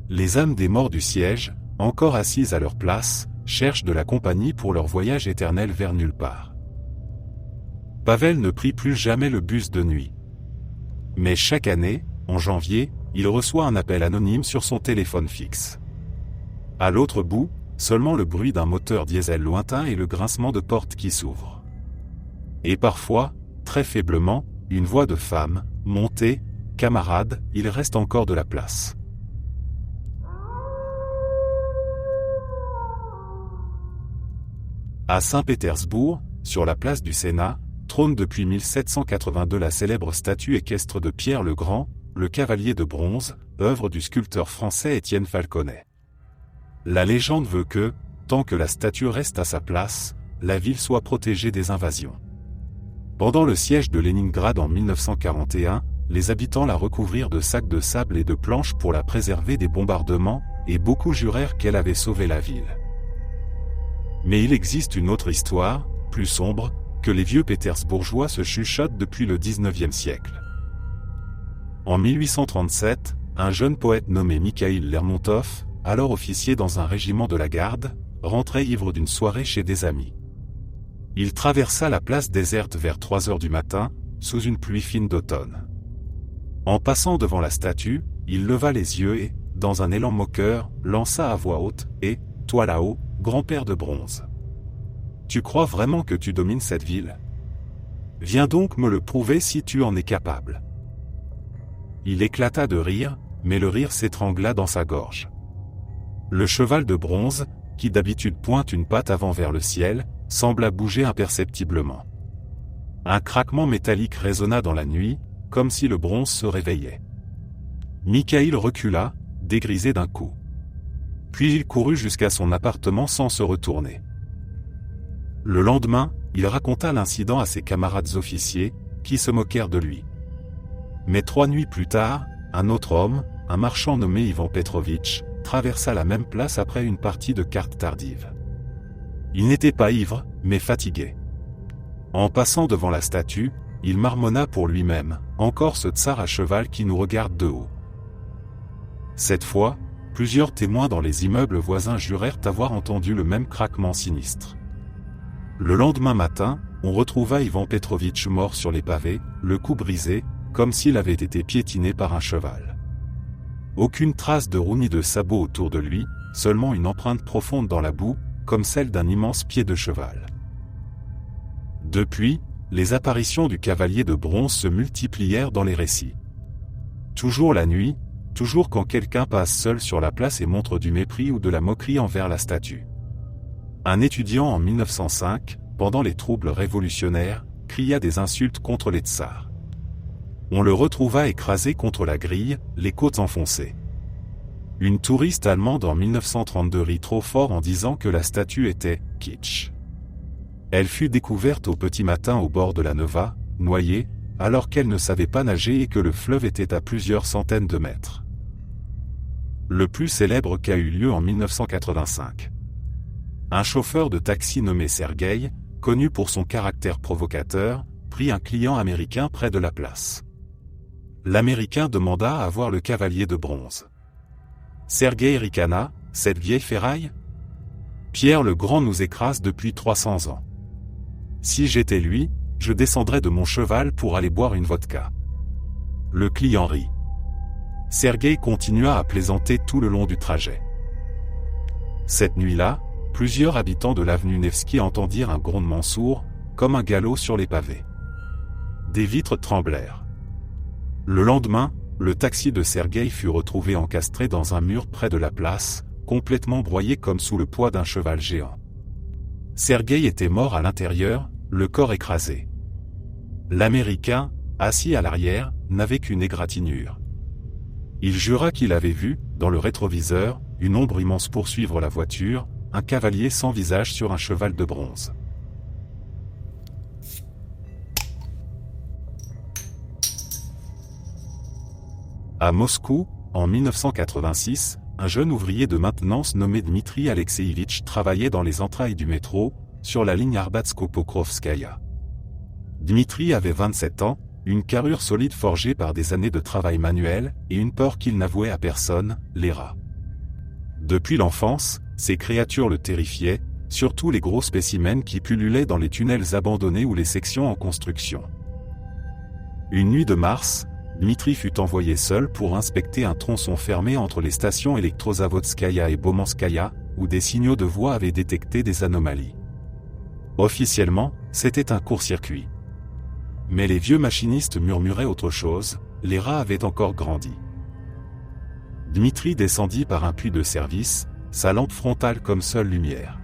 Les âmes des morts du siège, encore assises à leur place, cherchent de la compagnie pour leur voyage éternel vers nulle part. Pavel ne prit plus jamais le bus de nuit. Mais chaque année, en janvier, il reçoit un appel anonyme sur son téléphone fixe. À l'autre bout, seulement le bruit d'un moteur diesel lointain et le grincement de portes qui s'ouvrent. Et parfois, très faiblement, une voix de femme, « Montez, camarade, il reste encore de la place. » À Saint-Pétersbourg, sur la place du Sénat, trône depuis 1782 la célèbre statue équestre de Pierre le Grand, le cavalier de bronze, œuvre du sculpteur français Étienne Falconet. La légende veut que, tant que la statue reste à sa place, la ville soit protégée des invasions. Pendant le siège de Leningrad en 1941, les habitants la recouvrirent de sacs de sable et de planches pour la préserver des bombardements, et beaucoup jurèrent qu'elle avait sauvé la ville. Mais il existe une autre histoire, plus sombre, que les vieux pétersbourgeois se chuchotent depuis le XIXe siècle. En 1837, un jeune poète nommé Mikhaïl Lermontov, alors officier dans un régiment de la garde, rentrait ivre d'une soirée chez des amis. Il traversa la place déserte vers 3 heures du matin, sous une pluie fine d'automne. En passant devant la statue, il leva les yeux et, dans un élan moqueur, lança à voix haute « Et, toi là-haut, grand-père de bronze. Tu crois vraiment que tu domines cette ville? Viens donc me le prouver si tu en es capable. » Il éclata de rire, mais le rire s'étrangla dans sa gorge. Le cheval de bronze, qui d'habitude pointe une patte avant vers le ciel, sembla bouger imperceptiblement. Un craquement métallique résonna dans la nuit, comme si le bronze se réveillait. Mikhaïl recula, dégrisé d'un coup. Puis il courut jusqu'à son appartement sans se retourner. Le lendemain, il raconta l'incident à ses camarades officiers, qui se moquèrent de lui. Mais 3 nuits plus tard, un autre homme, un marchand nommé Ivan Petrovitch, traversa la même place après une partie de cartes tardive. Il n'était pas ivre, mais fatigué. En passant devant la statue, il marmonna pour lui-même, « Encore ce tsar à cheval qui nous regarde de haut. » Cette fois, plusieurs témoins dans les immeubles voisins jurèrent avoir entendu le même craquement sinistre. Le lendemain matin, on retrouva Ivan Petrovitch mort sur les pavés, le cou brisé, comme s'il avait été piétiné par un cheval. Aucune trace de roue ni de sabot autour de lui, seulement une empreinte profonde dans la boue, comme celle d'un immense pied de cheval. Depuis, les apparitions du cavalier de bronze se multiplièrent dans les récits. Toujours la nuit, toujours quand quelqu'un passe seul sur la place et montre du mépris ou de la moquerie envers la statue. Un étudiant en 1905, pendant les troubles révolutionnaires, cria des insultes contre les tsars. On le retrouva écrasé contre la grille, les côtes enfoncées. Une touriste allemande en 1932 rit trop fort en disant que la statue était « kitsch ». Elle fut découverte au petit matin au bord de la Neva, noyée, alors qu'elle ne savait pas nager et que le fleuve était à plusieurs centaines de mètres. Le plus célèbre cas eut lieu en 1985. Un chauffeur de taxi nommé Sergueï, connu pour son caractère provocateur, prit un client américain près de la place. L'Américain demanda à voir le cavalier de bronze. Sergueï ricana, « Cette vieille ferraille ? Pierre le Grand nous écrase depuis 300 ans. Si j'étais lui, je descendrais de mon cheval pour aller boire une vodka. » Le client rit. Sergueï continua à plaisanter tout le long du trajet. Cette nuit-là, plusieurs habitants de l'avenue Nevski entendirent un grondement sourd, comme un galop sur les pavés. Des vitres tremblèrent. Le lendemain, le taxi de Sergueï fut retrouvé encastré dans un mur près de la place, complètement broyé comme sous le poids d'un cheval géant. Sergueï était mort à l'intérieur, le corps écrasé. L'Américain, assis à l'arrière, n'avait qu'une égratignure. Il jura qu'il avait vu, dans le rétroviseur, une ombre immense poursuivre la voiture, un cavalier sans visage sur un cheval de bronze. À Moscou, en 1986, un jeune ouvrier de maintenance nommé Dmitri Alexeïvitch travaillait dans les entrailles du métro, sur la ligne Arbatsko-Pokrovskaya. Dmitri avait 27 ans, une carrure solide forgée par des années de travail manuel, et une peur qu'il n'avouait à personne, les rats. Depuis l'enfance, ces créatures le terrifiaient, surtout les gros spécimens qui pullulaient dans les tunnels abandonnés ou les sections en construction. Une nuit de mars, Dmitri fut envoyé seul pour inspecter un tronçon fermé entre les stations Elektrozavodskaya et Bomanskaya, où des signaux de voix avaient détecté des anomalies. Officiellement, c'était un court-circuit. Mais les vieux machinistes murmuraient autre chose, les rats avaient encore grandi. Dmitri descendit par un puits de service, sa lampe frontale comme seule lumière.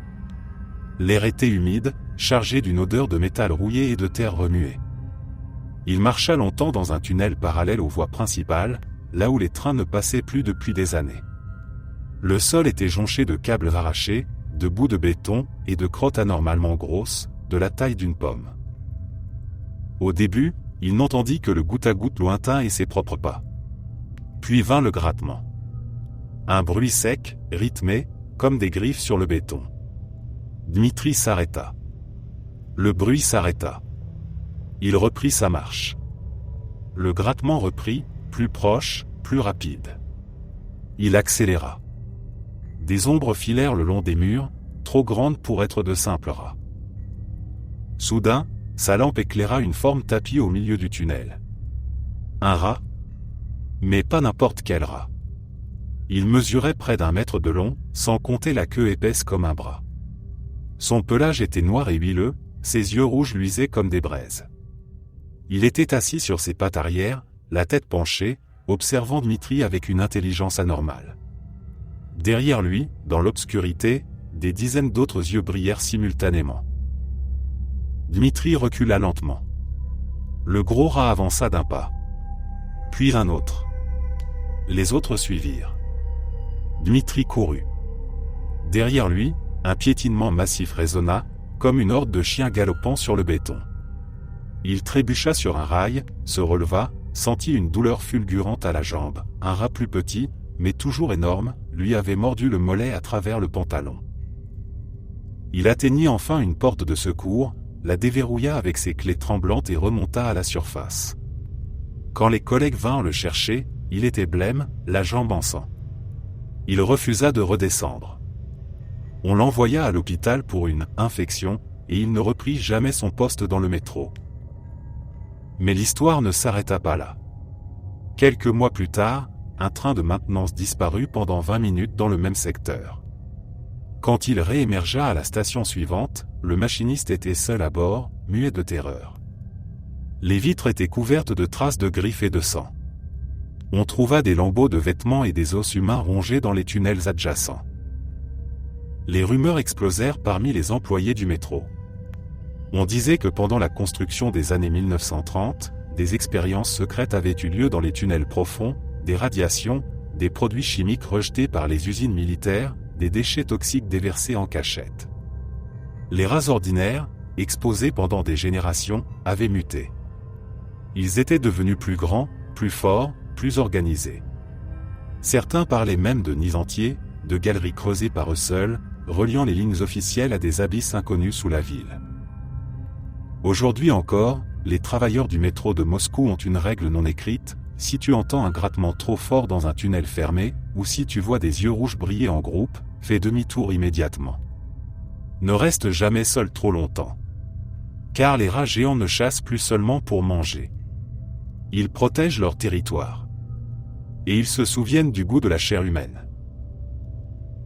L'air était humide, chargé d'une odeur de métal rouillé et de terre remuée. Il marcha longtemps dans un tunnel parallèle aux voies principales, là où les trains ne passaient plus depuis des années. Le sol était jonché de câbles arrachés, de bouts de béton et de crottes anormalement grosses, de la taille d'une pomme. Au début, il n'entendit que le goutte-à-goutte lointain et ses propres pas. Puis vint le grattement. Un bruit sec, rythmé, comme des griffes sur le béton. Dmitri s'arrêta. Le bruit s'arrêta. Il reprit sa marche. Le grattement reprit, plus proche, plus rapide. Il accéléra. Des ombres filèrent le long des murs, trop grandes pour être de simples rats. Soudain, sa lampe éclaira une forme tapie au milieu du tunnel. Un rat? Mais pas n'importe quel rat. Il mesurait près d'1 mètre de long, sans compter la queue épaisse comme un bras. Son pelage était noir et huileux, ses yeux rouges luisaient comme des braises. Il était assis sur ses pattes arrière, la tête penchée, observant Dmitri avec une intelligence anormale. Derrière lui, dans l'obscurité, des dizaines d'autres yeux brillèrent simultanément. Dmitri recula lentement. Le gros rat avança d'1 pas. Puis un autre. Les autres suivirent. Dmitri courut. Derrière lui, un piétinement massif résonna, comme une horde de chiens galopant sur le béton. Il trébucha sur un rail, se releva, sentit une douleur fulgurante à la jambe. Un rat plus petit, mais toujours énorme, lui avait mordu le mollet à travers le pantalon. Il atteignit enfin une porte de secours, la déverrouilla avec ses clés tremblantes et remonta à la surface. Quand les collègues vinrent le chercher, il était blême, la jambe en sang. Il refusa de redescendre. On l'envoya à l'hôpital pour une infection, et il ne reprit jamais son poste dans le métro. Mais l'histoire ne s'arrêta pas là. Quelques mois plus tard, un train de maintenance disparut pendant 20 minutes dans le même secteur. Quand il réémergea à la station suivante, le machiniste était seul à bord, muet de terreur. Les vitres étaient couvertes de traces de griffes et de sang. On trouva des lambeaux de vêtements et des os humains rongés dans les tunnels adjacents. Les rumeurs explosèrent parmi les employés du métro. On disait que pendant la construction des années 1930, des expériences secrètes avaient eu lieu dans les tunnels profonds, des radiations, des produits chimiques rejetés par les usines militaires, des déchets toxiques déversés en cachette. Les rats ordinaires, exposés pendant des générations, avaient muté. Ils étaient devenus plus grands, plus forts, plus organisés. Certains parlaient même de nids entiers, de galeries creusées par eux seuls, reliant les lignes officielles à des abysses inconnus sous la ville. Aujourd'hui encore, les travailleurs du métro de Moscou ont une règle non écrite: si tu entends un grattement trop fort dans un tunnel fermé, ou si tu vois des yeux rouges briller en groupe, fais demi-tour immédiatement. Ne reste jamais seul trop longtemps. Car les rats géants ne chassent plus seulement pour manger. Ils protègent leur territoire. Et ils se souviennent du goût de la chair humaine.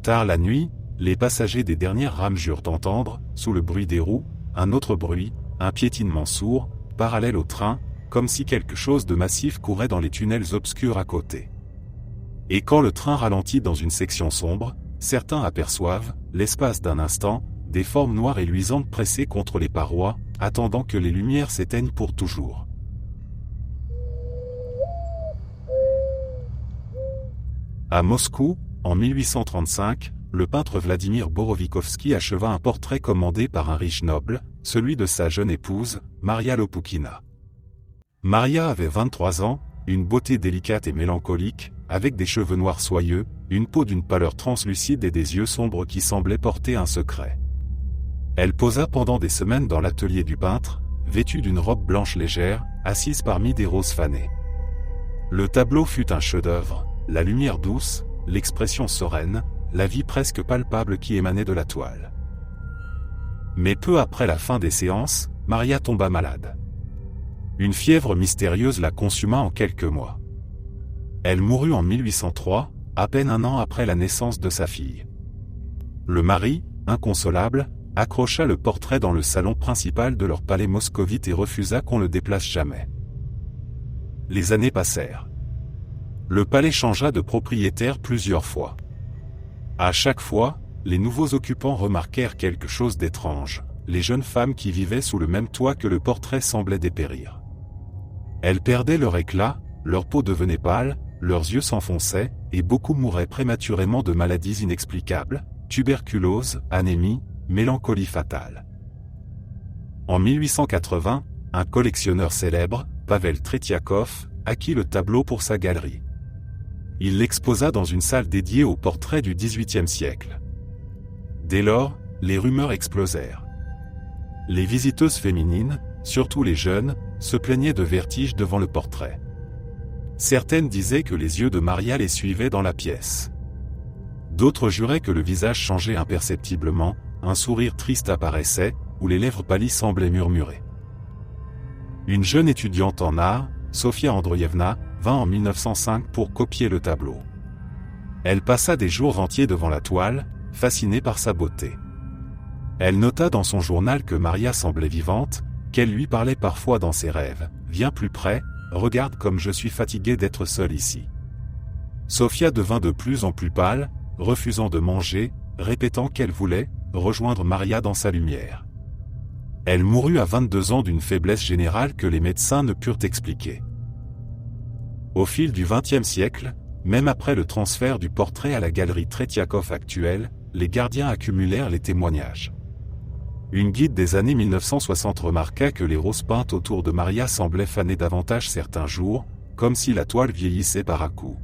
Tard la nuit, les passagers des dernières rames jurent entendre, sous le bruit des roues, un autre bruit, un piétinement sourd, parallèle au train, comme si quelque chose de massif courait dans les tunnels obscurs à côté. Et quand le train ralentit dans une section sombre, certains aperçoivent, l'espace d'un instant, des formes noires et luisantes pressées contre les parois, attendant que les lumières s'éteignent pour toujours. À Moscou, en 1835, le peintre Vladimir Borovikovski acheva un portrait commandé par un riche noble, celui de sa jeune épouse, Maria Lopoukina. Maria avait 23 ans, une beauté délicate et mélancolique, avec des cheveux noirs soyeux, une peau d'une pâleur translucide et des yeux sombres qui semblaient porter un secret. Elle posa pendant des semaines dans l'atelier du peintre, vêtue d'une robe blanche légère, assise parmi des roses fanées. Le tableau fut un chef-d'œuvre, la lumière douce, l'expression sereine, la vie presque palpable qui émanait de la toile. Mais peu après la fin des séances, Maria tomba malade. Une fièvre mystérieuse la consuma en quelques mois. Elle mourut en 1803, à peine un an après la naissance de sa fille. Le mari, inconsolable, accrocha le portrait dans le salon principal de leur palais moscovite et refusa qu'on le déplace jamais. Les années passèrent. Le palais changea de propriétaire plusieurs fois. À chaque fois, les nouveaux occupants remarquèrent quelque chose d'étrange. Les jeunes femmes qui vivaient sous le même toit que le portrait semblaient dépérir. Elles perdaient leur éclat, leur peau devenait pâle, leurs yeux s'enfonçaient, et beaucoup mouraient prématurément de maladies inexplicables, tuberculose, anémie, mélancolie fatale. En 1880, un collectionneur célèbre, Pavel Tretiakov, acquit le tableau pour sa galerie. Il l'exposa dans une salle dédiée aux portraits du XVIIIe siècle. Dès lors, les rumeurs explosèrent. Les visiteuses féminines, surtout les jeunes, se plaignaient de vertige devant le portrait. Certaines disaient que les yeux de Maria les suivaient dans la pièce. D'autres juraient que le visage changeait imperceptiblement, un sourire triste apparaissait, ou les lèvres pâlies semblaient murmurer. Une jeune étudiante en art, Sofia Androyevna, vint en 1905 pour copier le tableau. Elle passa des jours entiers devant la toile, fascinée par sa beauté. Elle nota dans son journal que Maria semblait vivante, qu'elle lui parlait parfois dans ses rêves. « Viens plus près, regarde comme je suis fatiguée d'être seule ici. » Sofia devint de plus en plus pâle, refusant de manger, répétant qu'elle voulait rejoindre Maria dans sa lumière. Elle mourut à 22 ans d'une faiblesse générale que les médecins ne purent expliquer. Au fil du XXe siècle, même après le transfert du portrait à la galerie Tretiakov actuelle, les gardiens accumulèrent les témoignages. Une guide des années 1960 remarqua que les roses peintes autour de Maria semblaient faner davantage certains jours, comme si la toile vieillissait par à-coups.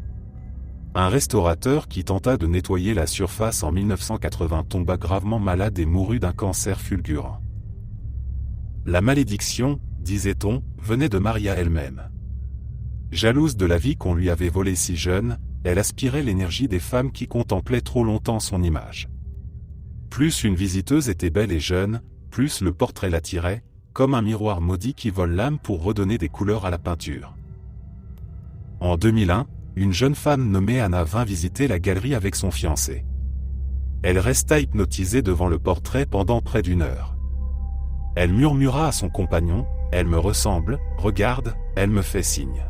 Un restaurateur qui tenta de nettoyer la surface en 1980 tomba gravement malade et mourut d'un cancer fulgurant. La malédiction, disait-on, venait de Maria elle-même. Jalouse de la vie qu'on lui avait volée si jeune, elle aspirait l'énergie des femmes qui contemplaient trop longtemps son image. Plus une visiteuse était belle et jeune, plus le portrait l'attirait, comme un miroir maudit qui vole l'âme pour redonner des couleurs à la peinture. En 2001, une jeune femme nommée Anna vint visiter la galerie avec son fiancé. Elle resta hypnotisée devant le portrait pendant près d'une heure. Elle murmura à son compagnon, « Elle me ressemble, regarde, elle me fait signe. »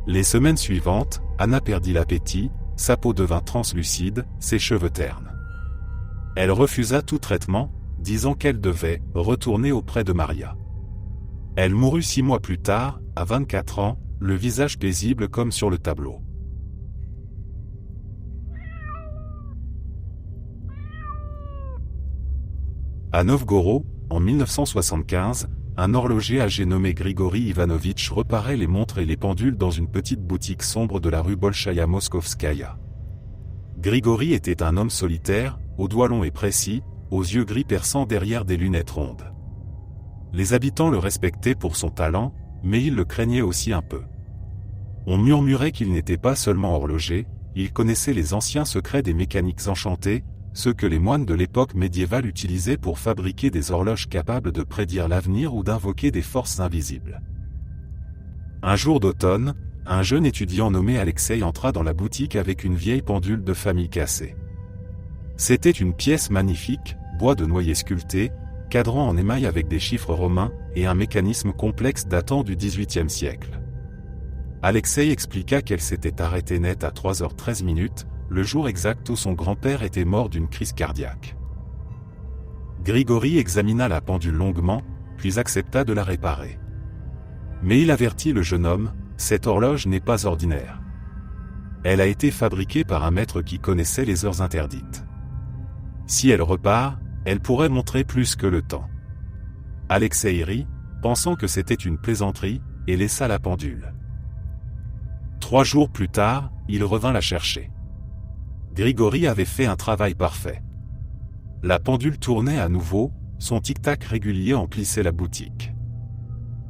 Les semaines suivantes, Anna perdit l'appétit, sa peau devint translucide, ses cheveux ternes. Elle refusa tout traitement, disant qu'elle devait retourner auprès de Maria. Elle mourut 6 mois plus tard, à 24 ans, le visage paisible comme sur le tableau. À Novgorod, en 1975, un horloger âgé nommé Grigori Ivanovitch reparait les montres et les pendules dans une petite boutique sombre de la rue Bolchaïa Moskovskaya. Grigori était un homme solitaire, aux doigts longs et précis, aux yeux gris perçants derrière des lunettes rondes. Les habitants le respectaient pour son talent, mais ils le craignaient aussi un peu. On murmurait qu'il n'était pas seulement horloger, il connaissait les anciens secrets des mécaniques enchantées, ceux que les moines de l'époque médiévale utilisaient pour fabriquer des horloges capables de prédire l'avenir ou d'invoquer des forces invisibles. Un jour d'automne, un jeune étudiant nommé Alexei entra dans la boutique avec une vieille pendule de famille cassée. C'était une pièce magnifique, bois de noyer sculpté, cadran en émail avec des chiffres romains, et un mécanisme complexe datant du XVIIIe siècle. Alexei expliqua qu'elle s'était arrêtée net à 3h13, le jour exact où son grand-père était mort d'une crise cardiaque. Grigori examina la pendule longuement, puis accepta de la réparer. Mais il avertit le jeune homme, cette horloge n'est pas ordinaire. Elle a été fabriquée par un maître qui connaissait les heures interdites. Si elle repart, elle pourrait montrer plus que le temps. Alexei rit, pensant que c'était une plaisanterie, et laissa la pendule. 3 jours plus tard, il revint la chercher. Grigori avait fait un travail parfait. La pendule tournait à nouveau, son tic-tac régulier emplissait la boutique.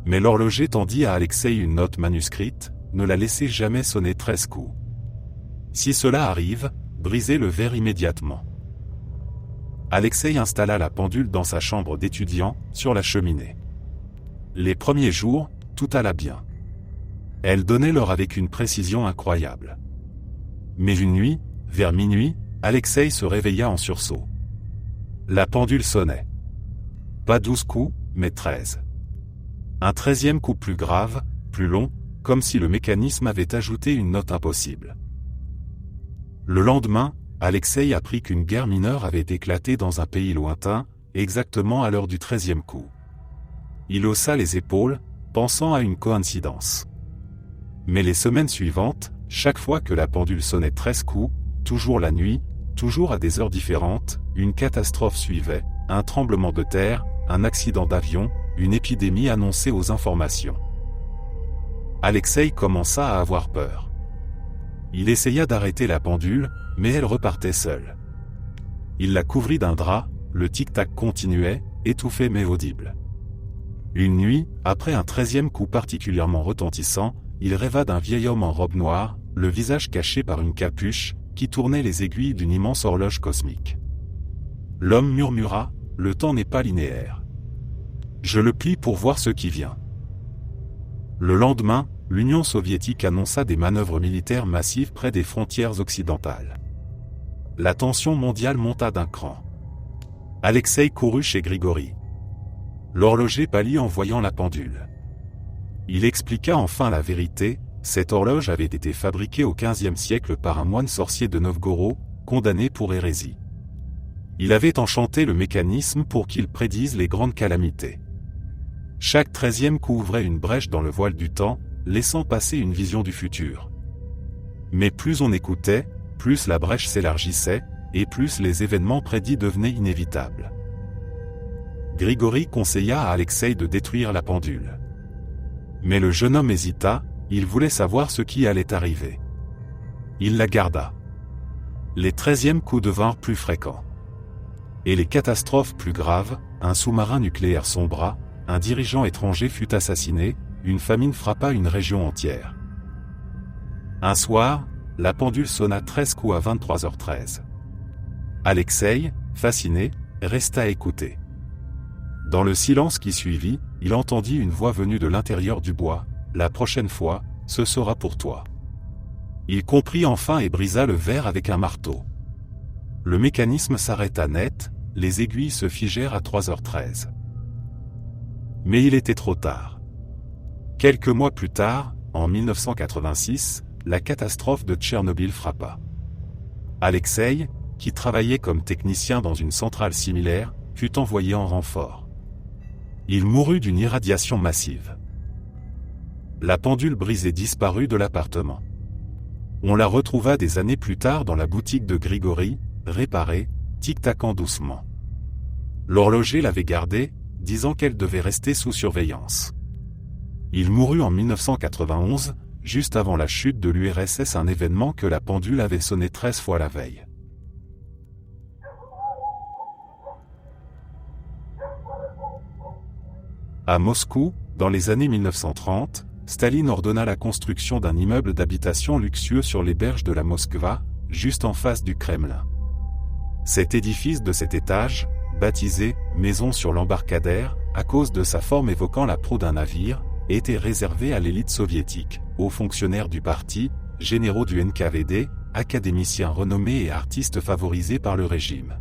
Mais l'horloger tendit à Alexei une note manuscrite, ne la laissez jamais sonner 13 coups. Si cela arrive, brisez le verre immédiatement. Alexei installa la pendule dans sa chambre d'étudiant, sur la cheminée. Les premiers jours, tout alla bien. Elle donnait l'heure avec une précision incroyable. Mais une nuit, vers minuit, Alexei se réveilla en sursaut. La pendule sonnait. Pas 12 coups, mais 13. Un 13e coup plus grave, plus long, comme si le mécanisme avait ajouté une note impossible. Le lendemain, Alexei apprit qu'une guerre mineure avait éclaté dans un pays lointain, exactement à l'heure du 13e coup. Il haussa les épaules, pensant à une coïncidence. Mais les semaines suivantes, chaque fois que la pendule sonnait 13 coups, toujours la nuit, toujours à des heures différentes, une catastrophe suivait, un tremblement de terre, un accident d'avion, une épidémie annoncée aux informations. Alexei commença à avoir peur. Il essaya d'arrêter la pendule, mais elle repartait seule. Il la couvrit d'un drap, le tic-tac continuait, étouffé mais audible. Une nuit, après un 13e coup particulièrement retentissant, il rêva d'un vieil homme en robe noire, le visage caché par une capuche, qui tournait les aiguilles d'une immense horloge cosmique. L'homme murmura, « Le temps n'est pas linéaire. Je le plie pour voir ce qui vient. » Le lendemain, l'Union soviétique annonça des manœuvres militaires massives près des frontières occidentales. La tension mondiale monta d'un cran. Alexei courut chez Grigori. L'horloger pâlit en voyant la pendule. Il expliqua enfin la vérité, cette horloge avait été fabriquée au XVe siècle par un moine sorcier de Novgorod, condamné pour hérésie. Il avait enchanté le mécanisme pour qu'il prédise les grandes calamités. Chaque 13e coup ouvrait une brèche dans le voile du temps, laissant passer une vision du futur. Mais plus on écoutait, plus la brèche s'élargissait, et plus les événements prédits devenaient inévitables. Grigori conseilla à Alexei de détruire la pendule. Mais le jeune homme hésita, il voulait savoir ce qui allait arriver. Il la garda. Les 13e coups devinrent plus fréquents. Et les catastrophes plus graves, un sous-marin nucléaire sombra, un dirigeant étranger fut assassiné, une famine frappa une région entière. Un soir, la pendule sonna 13 coups à 23h13. Alexei, fasciné, resta écouter. Dans le silence qui suivit, il entendit une voix venue de l'intérieur du bois, « La prochaine fois, ce sera pour toi. » Il comprit enfin et brisa le verre avec un marteau. Le mécanisme s'arrêta net, les aiguilles se figèrent à 3h13. Mais il était trop tard. Quelques mois plus tard, en 1986, la catastrophe de Tchernobyl frappa. Alexei, qui travaillait comme technicien dans une centrale similaire, fut envoyé en renfort. Il mourut d'une irradiation massive. La pendule brisée disparut de l'appartement. On la retrouva des années plus tard dans la boutique de Grigori, réparée, tic-tacant doucement. L'horloger l'avait gardée, disant qu'elle devait rester sous surveillance. Il mourut en 1991, juste avant la chute de l'URSS, un événement que la pendule avait sonné 13 fois la veille. À Moscou, dans les années 1930, Staline ordonna la construction d'un immeuble d'habitation luxueux sur les berges de la Moskva, juste en face du Kremlin. Cet édifice de 7 étages, baptisé « Maison sur l'embarcadère » à cause de sa forme évoquant la proue d'un navire, était réservé à l'élite soviétique, aux fonctionnaires du parti, généraux du NKVD, académiciens renommés et artistes favorisés par le régime.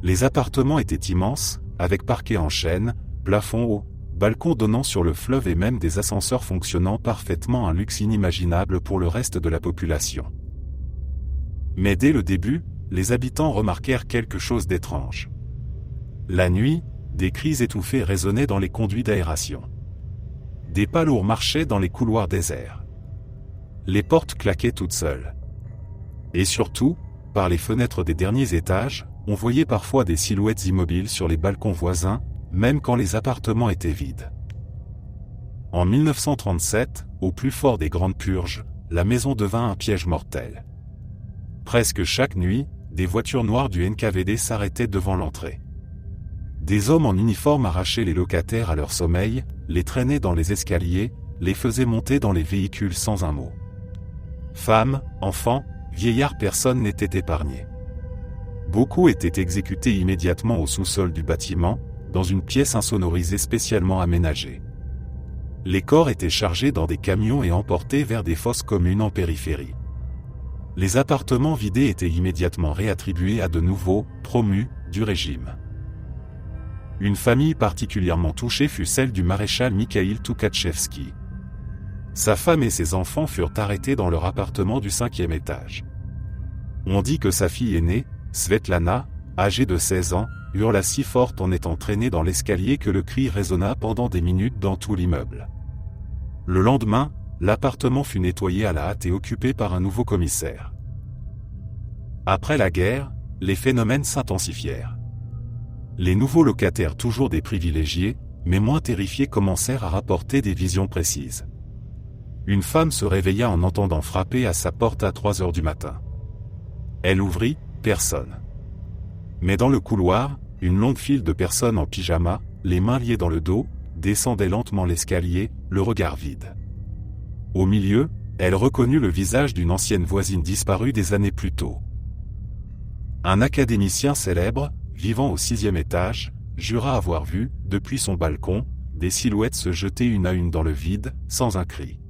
Les appartements étaient immenses, avec parquet en chêne, plafond haut, balcons donnant sur le fleuve et même des ascenseurs fonctionnant parfaitement, un luxe inimaginable pour le reste de la population. Mais dès le début, les habitants remarquèrent quelque chose d'étrange. La nuit, des cris étouffés résonnaient dans les conduits d'aération. Des pas lourds marchaient dans les couloirs déserts. Les portes claquaient toutes seules. Et surtout, par les fenêtres des derniers étages, on voyait parfois des silhouettes immobiles sur les balcons voisins, même quand les appartements étaient vides. En 1937, au plus fort des grandes purges, la maison devint un piège mortel. Presque chaque nuit, des voitures noires du NKVD s'arrêtaient devant l'entrée. Des hommes en uniforme arrachaient les locataires à leur sommeil, les traînaient dans les escaliers, les faisaient monter dans les véhicules sans un mot. Femmes, enfants, vieillards, personne n'était épargné. Beaucoup étaient exécutés immédiatement au sous-sol du bâtiment, dans une pièce insonorisée spécialement aménagée. Les corps étaient chargés dans des camions et emportés vers des fosses communes en périphérie. Les appartements vidés étaient immédiatement réattribués à de nouveaux « promus » du régime. Une famille particulièrement touchée fut celle du maréchal Mikhaïl Toukhatchevski. Sa femme et ses enfants furent arrêtés dans leur appartement du 5e étage. On dit que sa fille aînée, Svetlana, âgée de 16 ans, hurla si fort en étant traînée dans l'escalier que le cri résonna pendant des minutes dans tout l'immeuble. Le lendemain, l'appartement fut nettoyé à la hâte et occupé par un nouveau commissaire. Après la guerre, les phénomènes s'intensifièrent. Les nouveaux locataires, toujours des privilégiés, mais moins terrifiés, commencèrent à rapporter des visions précises. Une femme se réveilla en entendant frapper à sa porte à 3 heures du matin. Elle ouvrit, personne. Mais dans le couloir, une longue file de personnes en pyjama, les mains liées dans le dos, descendaient lentement l'escalier, le regard vide. Au milieu, elle reconnut le visage d'une ancienne voisine disparue des années plus tôt. Un académicien célèbre, vivant au 6e étage, jura avoir vu, depuis son balcon, des silhouettes se jeter une à une dans le vide, sans un cri.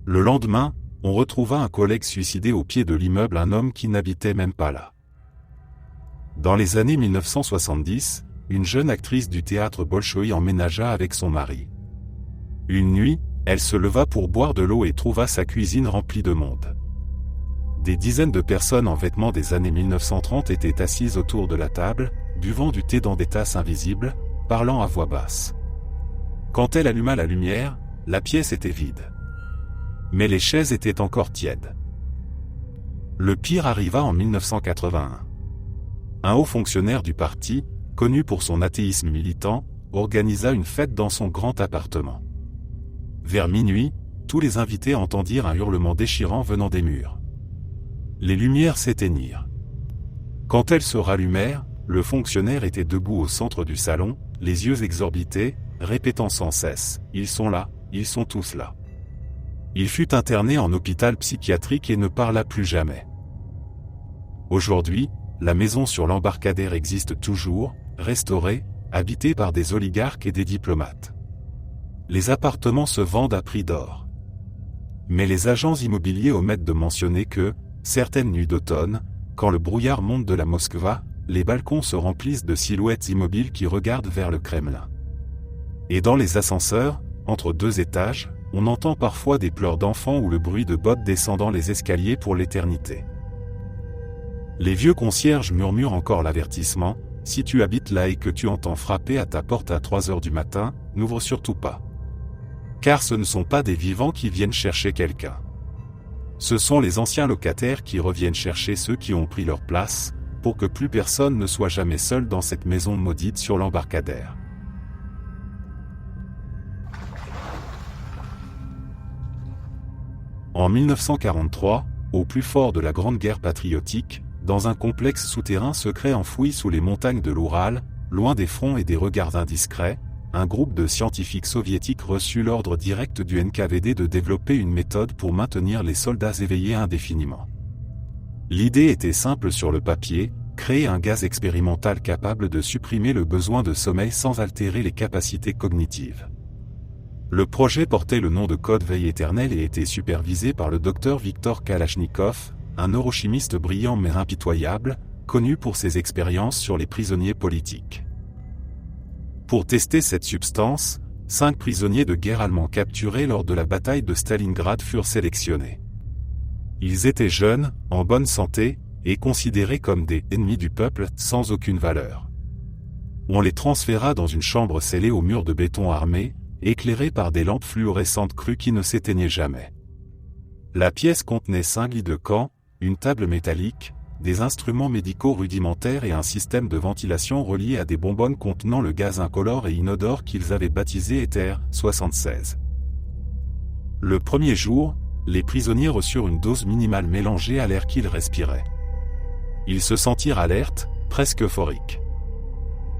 Le lendemain, on retrouva un collègue suicidé au pied de l'immeuble, un homme qui n'habitait même pas là. Dans les années 1970, une jeune actrice du théâtre Bolchoï emménagea avec son mari. Une nuit, elle se leva pour boire de l'eau et trouva sa cuisine remplie de monde. Des dizaines de personnes en vêtements des années 1930 étaient assises autour de la table, buvant du thé dans des tasses invisibles, parlant à voix basse. Quand elle alluma la lumière, la pièce était vide. Mais les chaises étaient encore tièdes. Le pire arriva en 1981. Un haut fonctionnaire du parti, connu pour son athéisme militant, organisa une fête dans son grand appartement. Vers minuit, tous les invités entendirent un hurlement déchirant venant des murs. Les lumières s'éteignirent. Quand elles se rallumèrent, le fonctionnaire était debout au centre du salon, les yeux exorbités, répétant sans cesse « Ils sont là, ils sont tous là ». Il fut interné en hôpital psychiatrique et ne parla plus jamais. Aujourd'hui, la maison sur l'embarcadère existe toujours, restaurée, habitée par des oligarques et des diplomates. Les appartements se vendent à prix d'or. Mais les agents immobiliers omettent de mentionner que, certaines nuits d'automne, quand le brouillard monte de la Moskva, les balcons se remplissent de silhouettes immobiles qui regardent vers le Kremlin. Et dans les ascenseurs, entre 2 étages, on entend parfois des pleurs d'enfants ou le bruit de bottes descendant les escaliers pour l'éternité. Les vieux concierges murmurent encore l'avertissement « Si tu habites là et que tu entends frapper à ta porte à 3 heures du matin, n'ouvre surtout pas. » Car ce ne sont pas des vivants qui viennent chercher quelqu'un. Ce sont les anciens locataires qui reviennent chercher ceux qui ont pris leur place, pour que plus personne ne soit jamais seul dans cette maison maudite sur l'embarcadère. En 1943, au plus fort de la Grande Guerre patriotique, dans un complexe souterrain secret enfoui sous les montagnes de l'Oural, loin des fronts et des regards indiscrets, un groupe de scientifiques soviétiques reçut l'ordre direct du NKVD de développer une méthode pour maintenir les soldats éveillés indéfiniment. L'idée était simple sur le papier, créer un gaz expérimental capable de supprimer le besoin de sommeil sans altérer les capacités cognitives. Le projet portait le nom de Code Veille éternelle et était supervisé par le docteur Viktor Kalachnikov, un neurochimiste brillant mais impitoyable, connu pour ses expériences sur les prisonniers politiques. Pour tester cette substance, 5 prisonniers de guerre allemands capturés lors de la bataille de Stalingrad furent sélectionnés. Ils étaient jeunes, en bonne santé, et considérés comme des « ennemis du peuple » sans aucune valeur. On les transféra dans une chambre scellée au mur de béton armé, éclairée par des lampes fluorescentes crues qui ne s'éteignaient jamais. La pièce contenait 5 lits de camp, une table métallique, des instruments médicaux rudimentaires et un système de ventilation relié à des bonbonnes contenant le gaz incolore et inodore qu'ils avaient baptisé Ether 76. Le premier jour, les prisonniers reçurent une dose minimale mélangée à l'air qu'ils respiraient. Ils se sentirent alertes, presque euphoriques.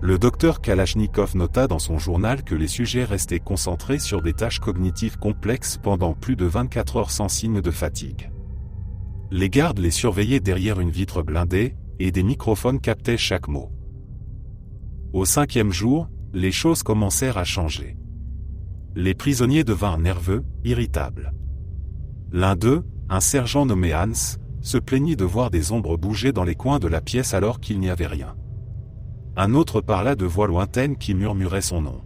Le docteur Kalachnikov nota dans son journal que les sujets restaient concentrés sur des tâches cognitives complexes pendant plus de 24 heures sans signe de fatigue. Les gardes les surveillaient derrière une vitre blindée, et des microphones captaient chaque mot. Au 5e jour, les choses commencèrent à changer. Les prisonniers devinrent nerveux, irritables. L'un d'eux, un sergent nommé Hans, se plaignit de voir des ombres bouger dans les coins de la pièce alors qu'il n'y avait rien. Un autre parla de voix lointaines qui murmuraient son nom.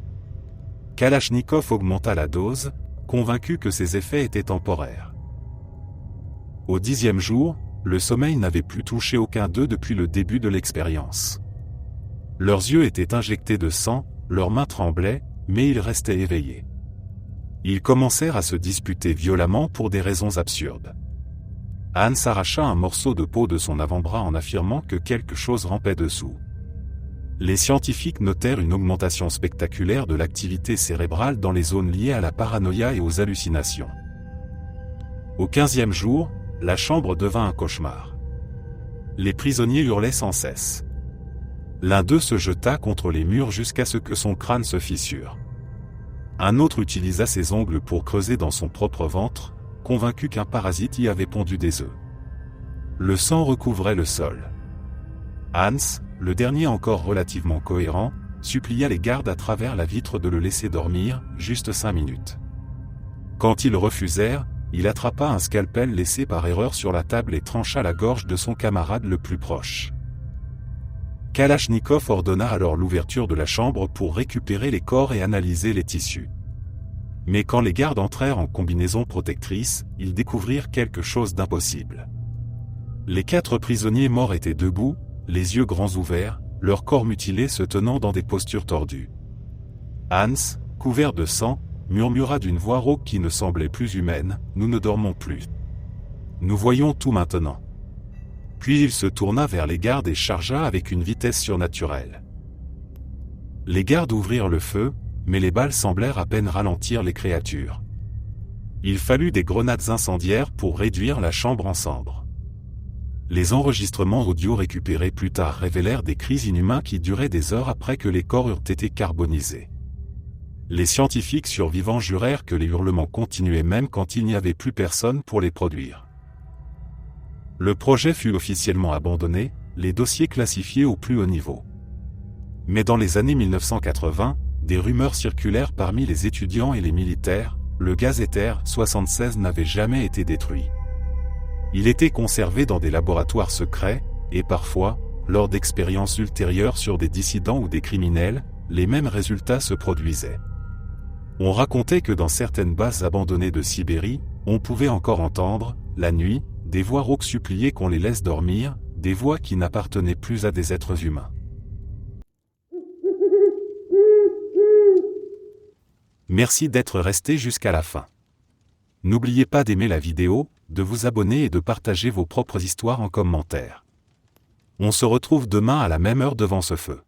Kalachnikov augmenta la dose, convaincu que ses effets étaient temporaires. Au 10e jour, le sommeil n'avait plus touché aucun d'eux depuis le début de l'expérience. Leurs yeux étaient injectés de sang, leurs mains tremblaient, mais ils restaient éveillés. Ils commencèrent à se disputer violemment pour des raisons absurdes. Hans arracha un morceau de peau de son avant-bras en affirmant que quelque chose rampait dessous. Les scientifiques notèrent une augmentation spectaculaire de l'activité cérébrale dans les zones liées à la paranoïa et aux hallucinations. Au 15e jour, la chambre devint un cauchemar. Les prisonniers hurlaient sans cesse. L'un d'eux se jeta contre les murs jusqu'à ce que son crâne se fissure. Un autre utilisa ses ongles pour creuser dans son propre ventre, convaincu qu'un parasite y avait pondu des œufs. Le sang recouvrait le sol. Hans, le dernier encore relativement cohérent, supplia les gardes à travers la vitre de le laisser dormir, juste 5 minutes. Quand ils refusèrent, il attrapa un scalpel laissé par erreur sur la table et trancha la gorge de son camarade le plus proche. Kalachnikov ordonna alors l'ouverture de la chambre pour récupérer les corps et analyser les tissus. Mais quand les gardes entrèrent en combinaison protectrice, ils découvrirent quelque chose d'impossible. Les 4 prisonniers morts étaient debout, les yeux grands ouverts, leurs corps mutilés se tenant dans des postures tordues. Hans, couvert de sang, murmura d'une voix rauque qui ne semblait plus humaine, « Nous ne dormons plus. Nous voyons tout maintenant. » Puis il se tourna vers les gardes et chargea avec une vitesse surnaturelle. Les gardes ouvrirent le feu, mais les balles semblèrent à peine ralentir les créatures. Il fallut des grenades incendiaires pour réduire la chambre en cendres. Les enregistrements audio récupérés plus tard révélèrent des cris inhumains qui duraient des heures après que les corps eurent été carbonisés. Les scientifiques survivants jurèrent que les hurlements continuaient même quand il n'y avait plus personne pour les produire. Le projet fut officiellement abandonné, les dossiers classifiés au plus haut niveau. Mais dans les années 1980, des rumeurs circulèrent parmi les étudiants et les militaires, le gaz éther 76 n'avait jamais été détruit. Il était conservé dans des laboratoires secrets, et parfois, lors d'expériences ultérieures sur des dissidents ou des criminels, les mêmes résultats se produisaient. On racontait que dans certaines bases abandonnées de Sibérie, on pouvait encore entendre, la nuit, des voix rauques supplier qu'on les laisse dormir, des voix qui n'appartenaient plus à des êtres humains. Merci d'être resté jusqu'à la fin. N'oubliez pas d'aimer la vidéo, de vous abonner et de partager vos propres histoires en commentaire. On se retrouve demain à la même heure devant ce feu.